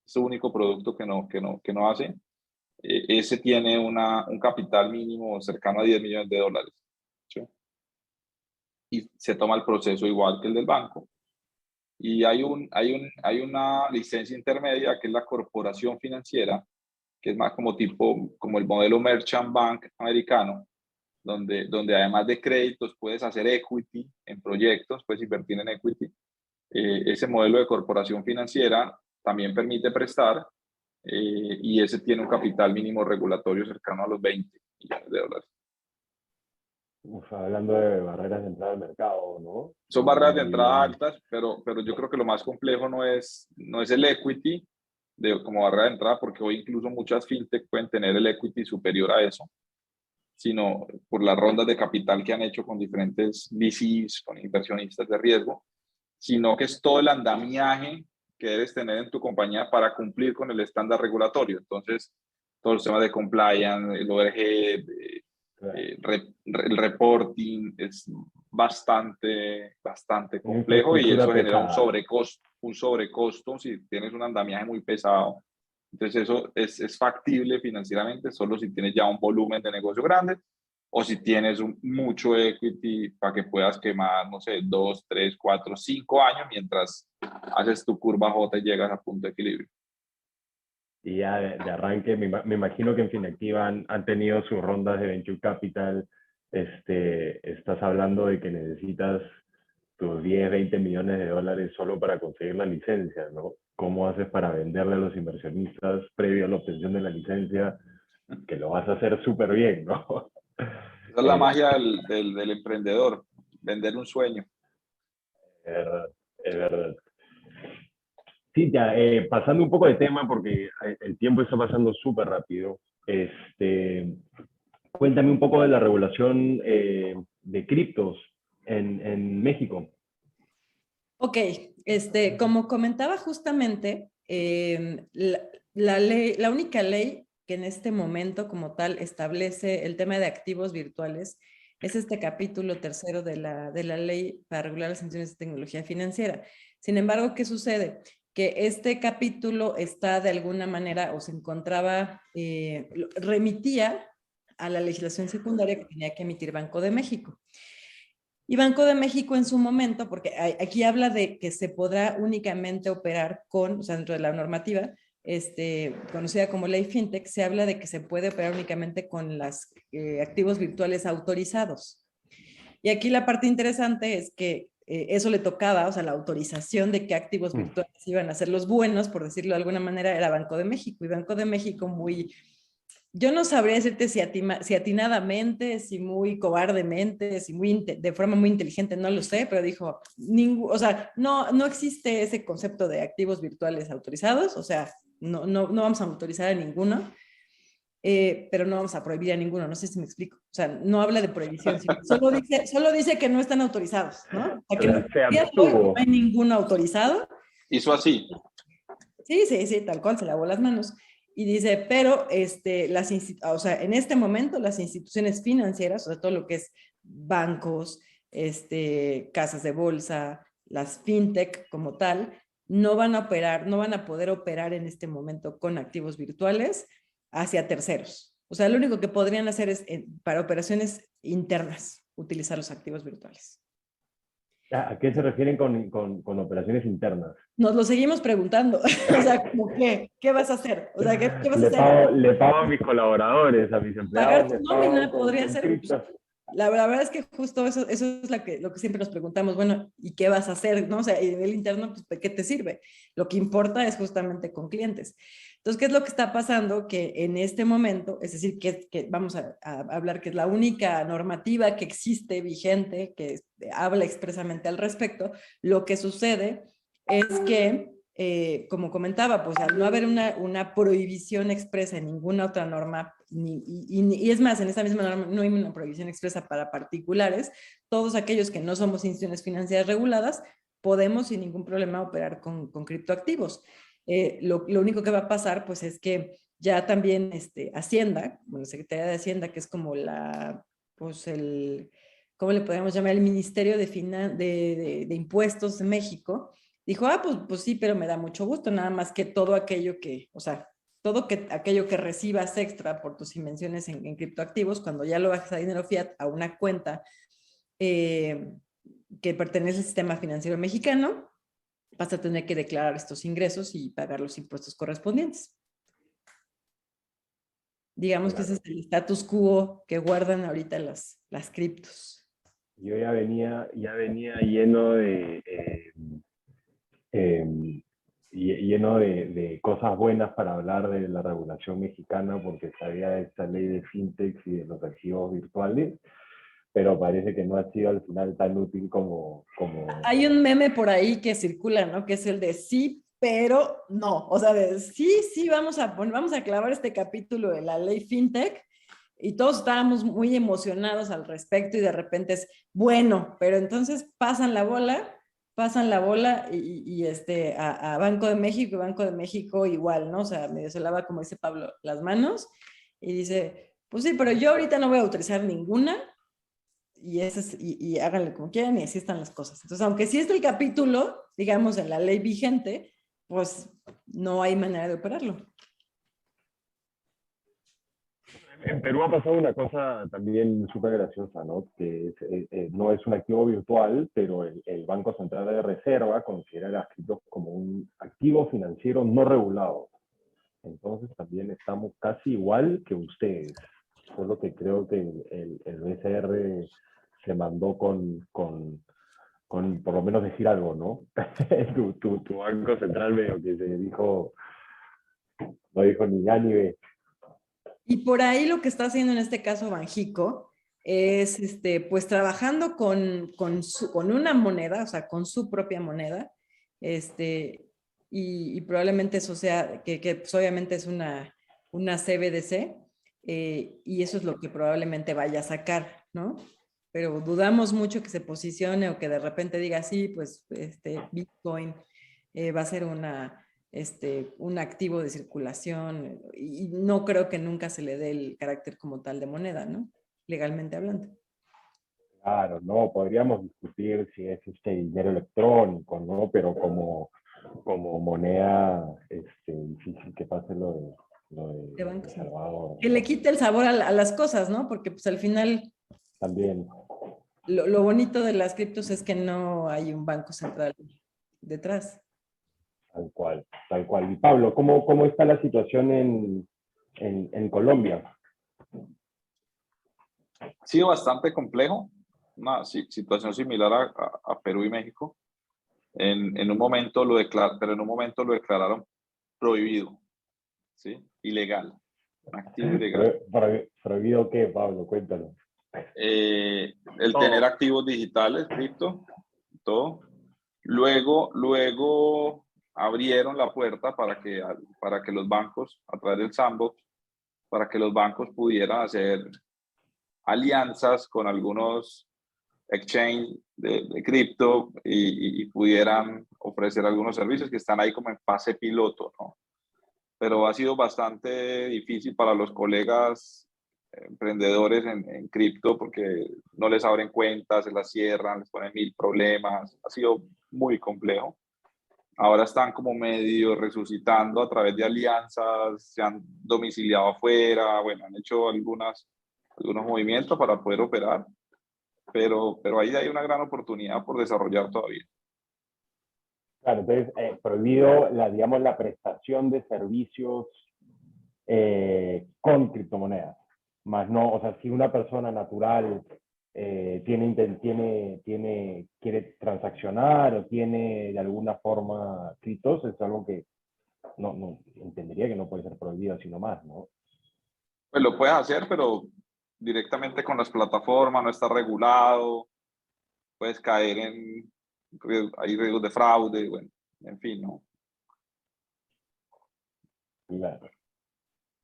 Es el único producto que no hace. Ese tiene un capital mínimo cercano a $10 millones. ¿Sí? Y se toma el proceso igual que el del banco. Y hay una licencia intermedia que es la corporación financiera, que es más como el modelo Merchant Bank americano, donde además de créditos puedes hacer equity en proyectos, puedes invertir en equity. Ese modelo de corporación financiera también permite prestar y ese tiene un capital mínimo regulatorio cercano a los $20 millones. Hablando de barreras de entrada al mercado, ¿no? Son barreras de entrada altas, pero yo creo que lo más complejo no es el equity como barrera de entrada, porque hoy incluso muchas fintech pueden tener el equity superior a eso, sino por las rondas de capital que han hecho con diferentes VCs, con inversionistas de riesgo, sino que es todo el andamiaje que debes tener en tu compañía para cumplir con el estándar regulatorio. Entonces, todos los temas de compliance, el overhead, el reporting es bastante complejo y eso genera un sobrecosto si tienes un andamiaje muy pesado. Entonces eso es factible financieramente solo si tienes ya un volumen de negocio grande o si tienes mucho equity para que puedas quemar, no sé, 2, 3, 4, 5 años mientras haces tu curva J y llegas a punto de equilibrio. Y ya de arranque, me imagino que en Finactiva han tenido sus rondas de Venture Capital. Estás hablando de que necesitas tus 10, 20 millones de dólares solo para conseguir la licencia, ¿no? ¿Cómo haces para venderle a los inversionistas previo a la obtención de la licencia? Que lo vas a hacer súper bien, ¿no? Esa es la magia del emprendedor, vender un sueño. Es verdad, es verdad. Sí, ya, pasando un poco de tema, porque el tiempo está pasando súper rápido. Cuéntame un poco de la regulación de criptos en México. Ok, Como comentaba justamente, la única ley que en este momento como tal establece el tema de activos virtuales es este capítulo 3 de la ley para regular las instituciones de tecnología financiera. Sin embargo, ¿qué sucede? Que este capítulo está de alguna manera o se encontraba, remitía a la legislación secundaria que tenía que emitir Banco de México. Y Banco de México en su momento, porque aquí habla de que se podrá únicamente operar con, o sea, dentro de la normativa, conocida como ley FinTech, se habla de que se puede operar únicamente con los activos virtuales autorizados. Y aquí la parte interesante es que eso le tocaba, o sea, la autorización de qué activos virtuales iban a ser los buenos, por decirlo de alguna manera, era Banco de México. Y Banco de México yo no sabría decirte si atinadamente, si muy cobardemente, si de forma muy inteligente, no lo sé, pero dijo, o sea, no existe ese concepto de activos virtuales autorizados, o sea, no vamos a autorizar a ninguno, pero no vamos a prohibir a ninguno, no sé si me explico. O sea, no habla de prohibición, solo dice que no están autorizados, ¿no? O sea, que no hay ninguno autorizado. Hizo así. Sí, tal cual, se lavó las manos. Y dice, pero o sea, en este momento las instituciones financieras, o sea, todo lo que es bancos, casas de bolsa, las fintech como tal, no van a poder operar en este momento con activos virtuales hacia terceros. O sea, lo único que podrían hacer es para operaciones internas, utilizar los activos virtuales. ¿A qué se refieren con operaciones internas? Nos lo seguimos preguntando. O sea, ¿qué vas a hacer? O sea, ¿qué vas a hacer? Le pago a mis colaboradores, a mis empleados. Pagar tu nómina podría ser. La verdad es que justo eso es lo que siempre nos preguntamos. Bueno, ¿y qué vas a hacer? ¿No? O sea, a nivel interno, pues, ¿de qué te sirve? Lo que importa es justamente con clientes. Entonces, ¿qué es lo que está pasando? Que en este momento, es decir, que vamos a hablar que es la única normativa que existe vigente, que habla expresamente al respecto, lo que sucede es que, como comentaba, pues al no haber una prohibición expresa en ninguna otra norma, y es más, en esta misma norma no hay una prohibición expresa para particulares, todos aquellos que no somos instituciones financieras reguladas, podemos sin ningún problema operar con criptoactivos. Lo único que va a pasar, pues, es que ya también Hacienda, bueno, Secretaría de Hacienda, que es como ¿cómo le podríamos llamar? El Ministerio de Impuestos de México, dijo, pues sí, pero me da mucho gusto, nada más que todo aquello aquello que recibas extra por tus inversiones en criptoactivos, cuando ya lo bajas a dinero fiat a una cuenta que pertenece al sistema financiero mexicano, vas a tener que declarar estos ingresos y pagar los impuestos correspondientes. Digamos que ese es el status quo que guardan ahorita las criptos. Yo ya venía lleno de cosas buenas para hablar de la regulación mexicana, porque sabía esta ley de fintech y de los activos virtuales, pero parece que no ha sido al final tan útil como... Hay un meme por ahí que circula, ¿no? Que es el de sí, pero no. O sea, de sí, vamos a clavar este capítulo de la ley fintech, y todos estábamos muy emocionados al respecto, y de repente es, bueno, pero entonces pasan la bola a Banco de México, y Banco de México igual, ¿no? O sea, medio se lava, como dice Pablo, las manos, y dice, pues sí, pero yo ahorita no voy a autorizar ninguna, y háganle como quieran, y así están las cosas. Entonces, aunque sí está el capítulo, digamos, en la ley vigente, pues no hay manera de operarlo. En Perú ha pasado una cosa también súper graciosa, ¿no? Que no es un activo virtual, pero el Banco Central de Reserva considera las criptos como un activo financiero no regulado. Entonces también estamos casi igual que ustedes. Solo que creo que el BCR se mandó con por lo menos decir algo, ¿no? tu Banco Central medio que se dijo, no dijo ni A ni B. Y por ahí lo que está haciendo en este caso Banxico es, pues trabajando con una moneda, o sea, con su propia moneda, y probablemente eso sea, que pues obviamente es una CBDC, y eso es lo que probablemente vaya a sacar, ¿no? pero dudamos mucho que se posicione o que de repente diga, sí, pues Bitcoin va a ser un activo de circulación, y no creo que nunca se le dé el carácter como tal de moneda, ¿no? Legalmente hablando. Claro, no, podríamos discutir si es dinero electrónico, ¿no? Pero como moneda, difícil que pase lo De de banco, El sí. Salvador. Que le quite el sabor a las cosas, ¿no? Porque pues al final También, lo bonito de las criptos es que no hay un banco central detrás. tal cual, tal cual. Y Pablo, ¿cómo está la situación en Colombia? Ha sido bastante complejo, una situación similar a Perú y México. En un momento pero en un momento lo declararon prohibido, ¿sí? Ilegal, un activo ilegal. ¿Prohibido qué, Pablo? Cuéntanos. El Todo. tener activos digitales, cripto, todo. Luego abrieron la puerta para que los bancos, a través del sandbox, para que los bancos pudieran hacer alianzas con algunos exchange de cripto y pudieran ofrecer algunos servicios que están ahí como en fase piloto, ¿no? Pero ha sido bastante difícil para los colegas emprendedores en cripto porque no les abren cuentas, se las cierran, les ponen 1000 problemas. Ha sido muy complejo. Ahora están como medio resucitando a través de alianzas, se han domiciliado afuera, bueno, han hecho algunos movimientos para poder operar, pero ahí hay una gran oportunidad por desarrollar todavía. Claro, entonces, prohibido digamos, la prestación de servicios con criptomonedas. Más no, o sea, si una persona natural quiere transaccionar o tiene de alguna forma criptos, es algo que no entendería que no puede ser prohibido sino más, ¿no? Pues lo puedes hacer, pero directamente con las plataformas, no está regulado, puedes caer hay riesgos de fraude, bueno, en fin, ¿no? Claro.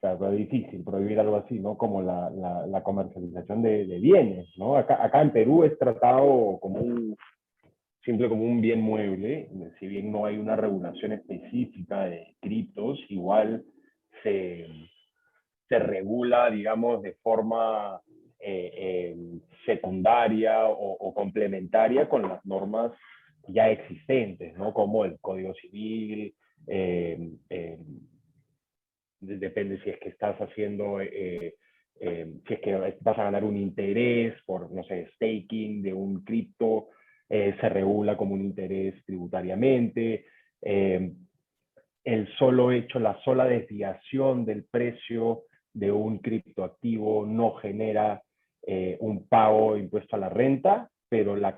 Claro, es difícil prohibir algo así, ¿no? Como la comercialización de bienes, ¿no? Acá en Perú es tratado simple como un bien mueble, si bien no hay una regulación específica de criptos, igual se regula, digamos, de forma secundaria o complementaria con las normas ya existentes, ¿no? Como el Código Civil, depende si es que estás haciendo, si es que vas a ganar un interés por, no sé, staking de un cripto, se regula como un interés tributariamente. El solo hecho, la sola desviación del precio de un criptoactivo no genera un pago de impuesto a la renta, pero la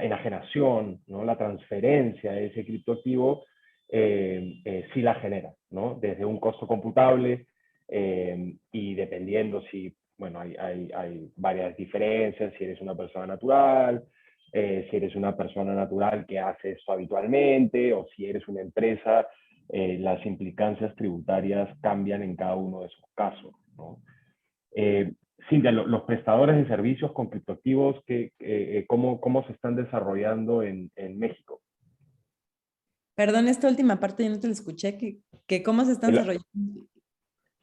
enajenación, ¿no? La transferencia de ese criptoactivo sí la genera, ¿no? Desde un costo computable y dependiendo si, bueno, hay varias diferencias, si eres una persona natural, si eres una persona natural que hace esto habitualmente o si eres una empresa, las implicancias tributarias cambian en cada uno de esos casos, ¿no? Cintia, los prestadores de servicios con criptoactivos, ¿cómo se están desarrollando en México? Perdón, esta última parte yo no te la escuché, que cómo se están desarrollando.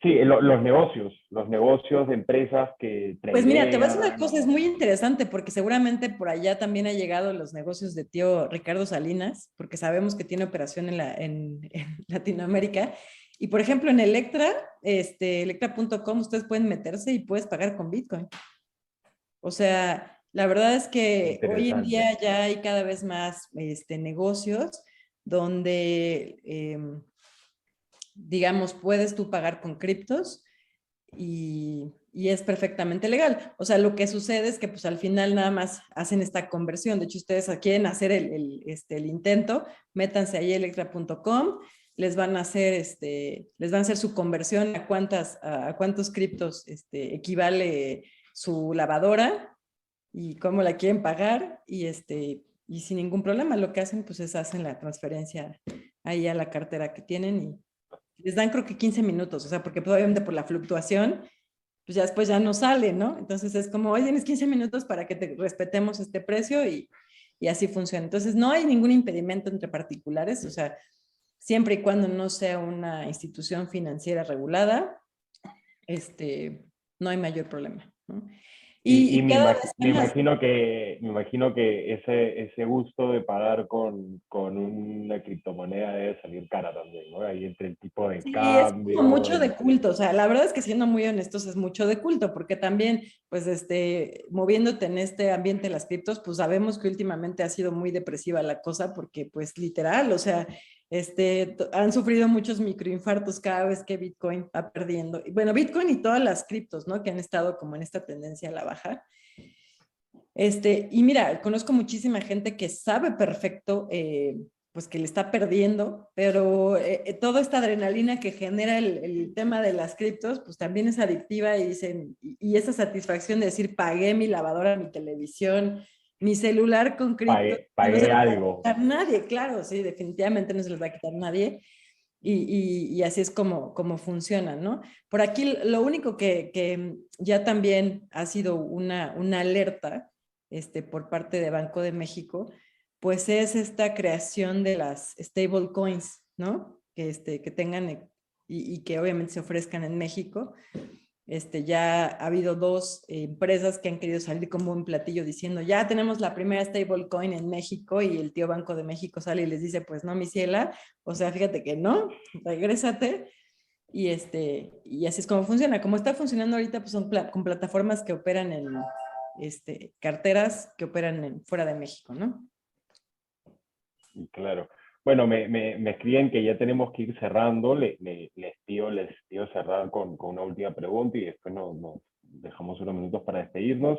Sí, los negocios de empresas que Pues mira, te voy a decir una cosa, es muy interesante porque seguramente por allá también ha llegado los negocios de tío Ricardo Salinas, porque sabemos que tiene operación en Latinoamérica. Y por ejemplo, en Electra, electra.com, ustedes pueden meterse y puedes pagar con Bitcoin. O sea, la verdad es que hoy en día ya hay cada vez más negocios donde, digamos, puedes tú pagar con criptos y es perfectamente legal. O sea, lo que sucede es que pues al final nada más hacen esta conversión. De hecho, ustedes quieren hacer el intento, métanse ahí a electra.com, les van a hacer su conversión a cuántos criptos equivale su lavadora y cómo la quieren pagar y sin ningún problema lo que hacen pues es hacen la transferencia ahí a la cartera que tienen y les dan creo que 15 minutos, o sea, porque obviamente por la fluctuación pues ya después ya no sale, ¿no? Entonces es como, oye, tienes 15 minutos para que te respetemos este precio y así funciona. Entonces no hay ningún impedimento entre particulares, o sea, siempre y cuando no sea una institución financiera regulada, no hay mayor problema, ¿no? Y Cada vez hay más. me imagino que ese gusto de pagar con una criptomoneda debe salir cara también, ¿no? Ahí entre el tipo de Sí, es como cambio, mucho de entre... culto, o sea, la verdad es que siendo muy honestos es mucho de culto, porque también, pues, moviéndote en este ambiente de las criptos, pues sabemos que últimamente ha sido muy depresiva la cosa, porque, pues, literal, o sea, han sufrido muchos microinfartos cada vez que Bitcoin va perdiendo. Bueno, Bitcoin y todas las criptos, ¿no? Que han estado como en esta tendencia a la baja. Y mira, conozco muchísima gente que sabe perfecto, pues que le está perdiendo, pero toda esta adrenalina que genera el tema de las criptos, pues también es adictiva y dicen, y esa satisfacción de decir, pagué mi lavadora, mi televisión, mi celular con criptos, no se Pagué los va a algo. quitar nadie, claro, sí, definitivamente no se los va a quitar nadie. Y así es como funciona, ¿no? Por aquí lo único que ya también ha sido una alerta por parte de Banco de México, pues es esta creación de las stable coins, ¿no? Que tengan y que obviamente se ofrezcan en México. Ya ha habido dos empresas que han querido salir como un platillo diciendo, ya tenemos la primera stablecoin en México, y el tío Banco de México sale y les dice, pues no, mi ciela, o sea, fíjate que no, regrésate. Y así es como funciona. Como está funcionando ahorita, pues son con plataformas que operan en carteras que operan fuera de México, ¿no? Claro. Bueno, me escriben que ya tenemos que ir cerrando. Les pido cerrar con una última pregunta y después nos dejamos unos minutos para despedirnos.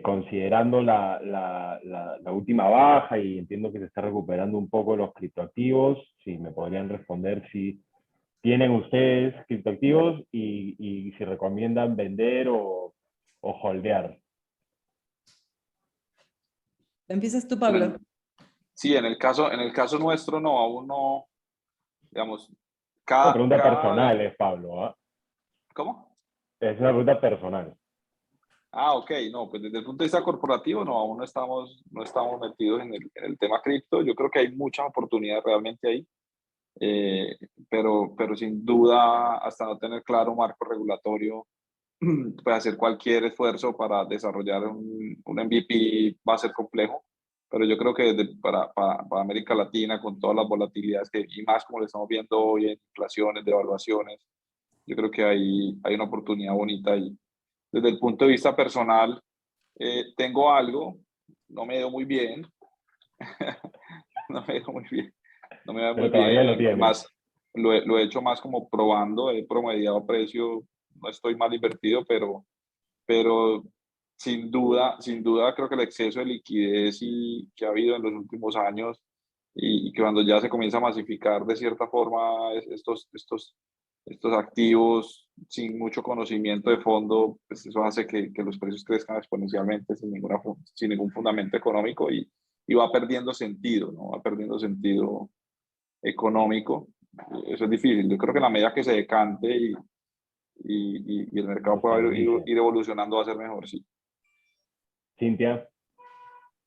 Considerando la última baja, y entiendo que se está recuperando un poco los criptoactivos, si me podrían responder si tienen ustedes criptoactivos y si recomiendan vender o holdear. Empiezas tú, Pablo. Sí, en el caso nuestro no, aún no, digamos, Una pregunta personal es, Pablo, ¿eh? ¿Cómo? Es una pregunta personal. Ok, no, pues desde el punto de vista corporativo no, aún no estamos metidos en el tema cripto. Yo creo que hay muchas oportunidades realmente ahí, pero sin duda, hasta no tener claro un marco regulatorio, pues hacer cualquier esfuerzo para desarrollar un MVP va a ser complejo. Pero yo creo que para América Latina, con todas las volatilidades y más como lo estamos viendo hoy en inflaciones, devaluaciones, yo creo que hay una oportunidad bonita ahí. Desde el punto de vista personal, tengo algo, no me dio muy bien, no me dio muy bien, no me da muy Pero todavía lo bien, tienes. más lo he hecho más como probando, he promediado precio, no estoy mal invertido, pero sin duda creo que el exceso de liquidez que ha habido en los últimos años y que cuando ya se comienza a masificar de cierta forma estos activos sin mucho conocimiento de fondo, pues eso hace que los precios crezcan exponencialmente sin ningún fundamento económico y va perdiendo sentido, ¿no? Va perdiendo sentido económico. Eso es difícil. Yo creo que en la medida que se decante y el mercado pueda ir evolucionando va a ser mejor, sí. Cintia.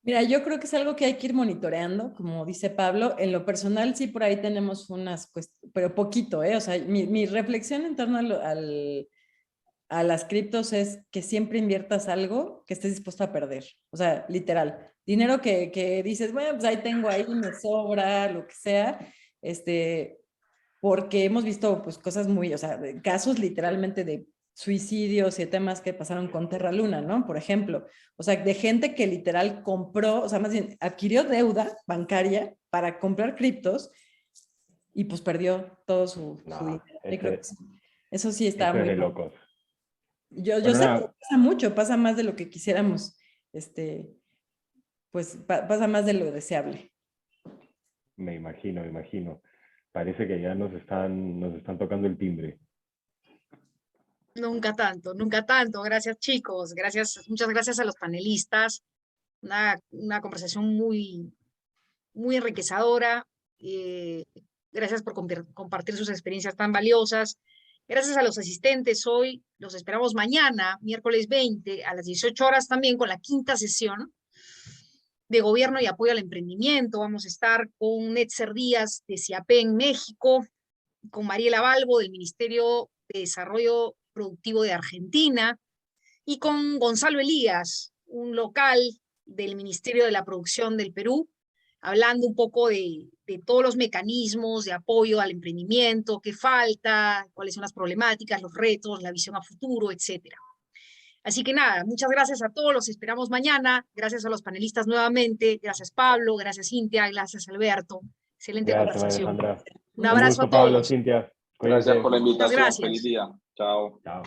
Mira, yo creo que es algo que hay que ir monitoreando, como dice Pablo. En lo personal, sí, por ahí tenemos unas cuestiones, pero poquito, ¿eh? O sea, mi reflexión en torno a las criptos es que siempre inviertas algo que estés dispuesto a perder. O sea, literal. Dinero que dices, bueno, pues ahí tengo, ahí me sobra, lo que sea, porque hemos visto pues cosas muy, o sea, casos literalmente de suicidios y temas que pasaron con Terra Luna, ¿no? Por ejemplo, o sea, de gente que literal compró, o sea, más bien adquirió deuda bancaria para comprar criptos y pues perdió todo su dinero. Eso sí está Eso es muy de mal. locos. Yo Bueno, sé que nada, pasa mucho, pasa más de lo que quisiéramos, pues pasa más de lo deseable. me imagino. Parece que ya nos están tocando el timbre. Nunca tanto, nunca tanto. Gracias, chicos. Gracias, muchas gracias a los panelistas. Una conversación muy enriquecedora. Gracias por compartir sus experiencias tan valiosas. Gracias a los asistentes hoy, los esperamos mañana, miércoles 20, a las 18 horas también, con la 5ª sesión de Gobierno y Apoyo al Emprendimiento. Vamos a estar con Netzer Díaz de CIAPEN México, con Mariela Balbo del Ministerio de Desarrollo Productivo de Argentina, y con Gonzalo Elías, un local del Ministerio de la Producción del Perú, hablando un poco de todos los mecanismos de apoyo al emprendimiento, qué falta, cuáles son las problemáticas, los retos, la visión a futuro, etc. Así que nada, muchas gracias a todos, los esperamos mañana. Gracias a los panelistas nuevamente. Gracias Pablo, gracias Cintia, gracias Alberto. Excelente Gracias, María conversación. Alejandra. Un abrazo gusto, a todos. Pablo, Cintia. Gracias Cuídense. por la invitación. gracias. Feliz día. Chao. Chao.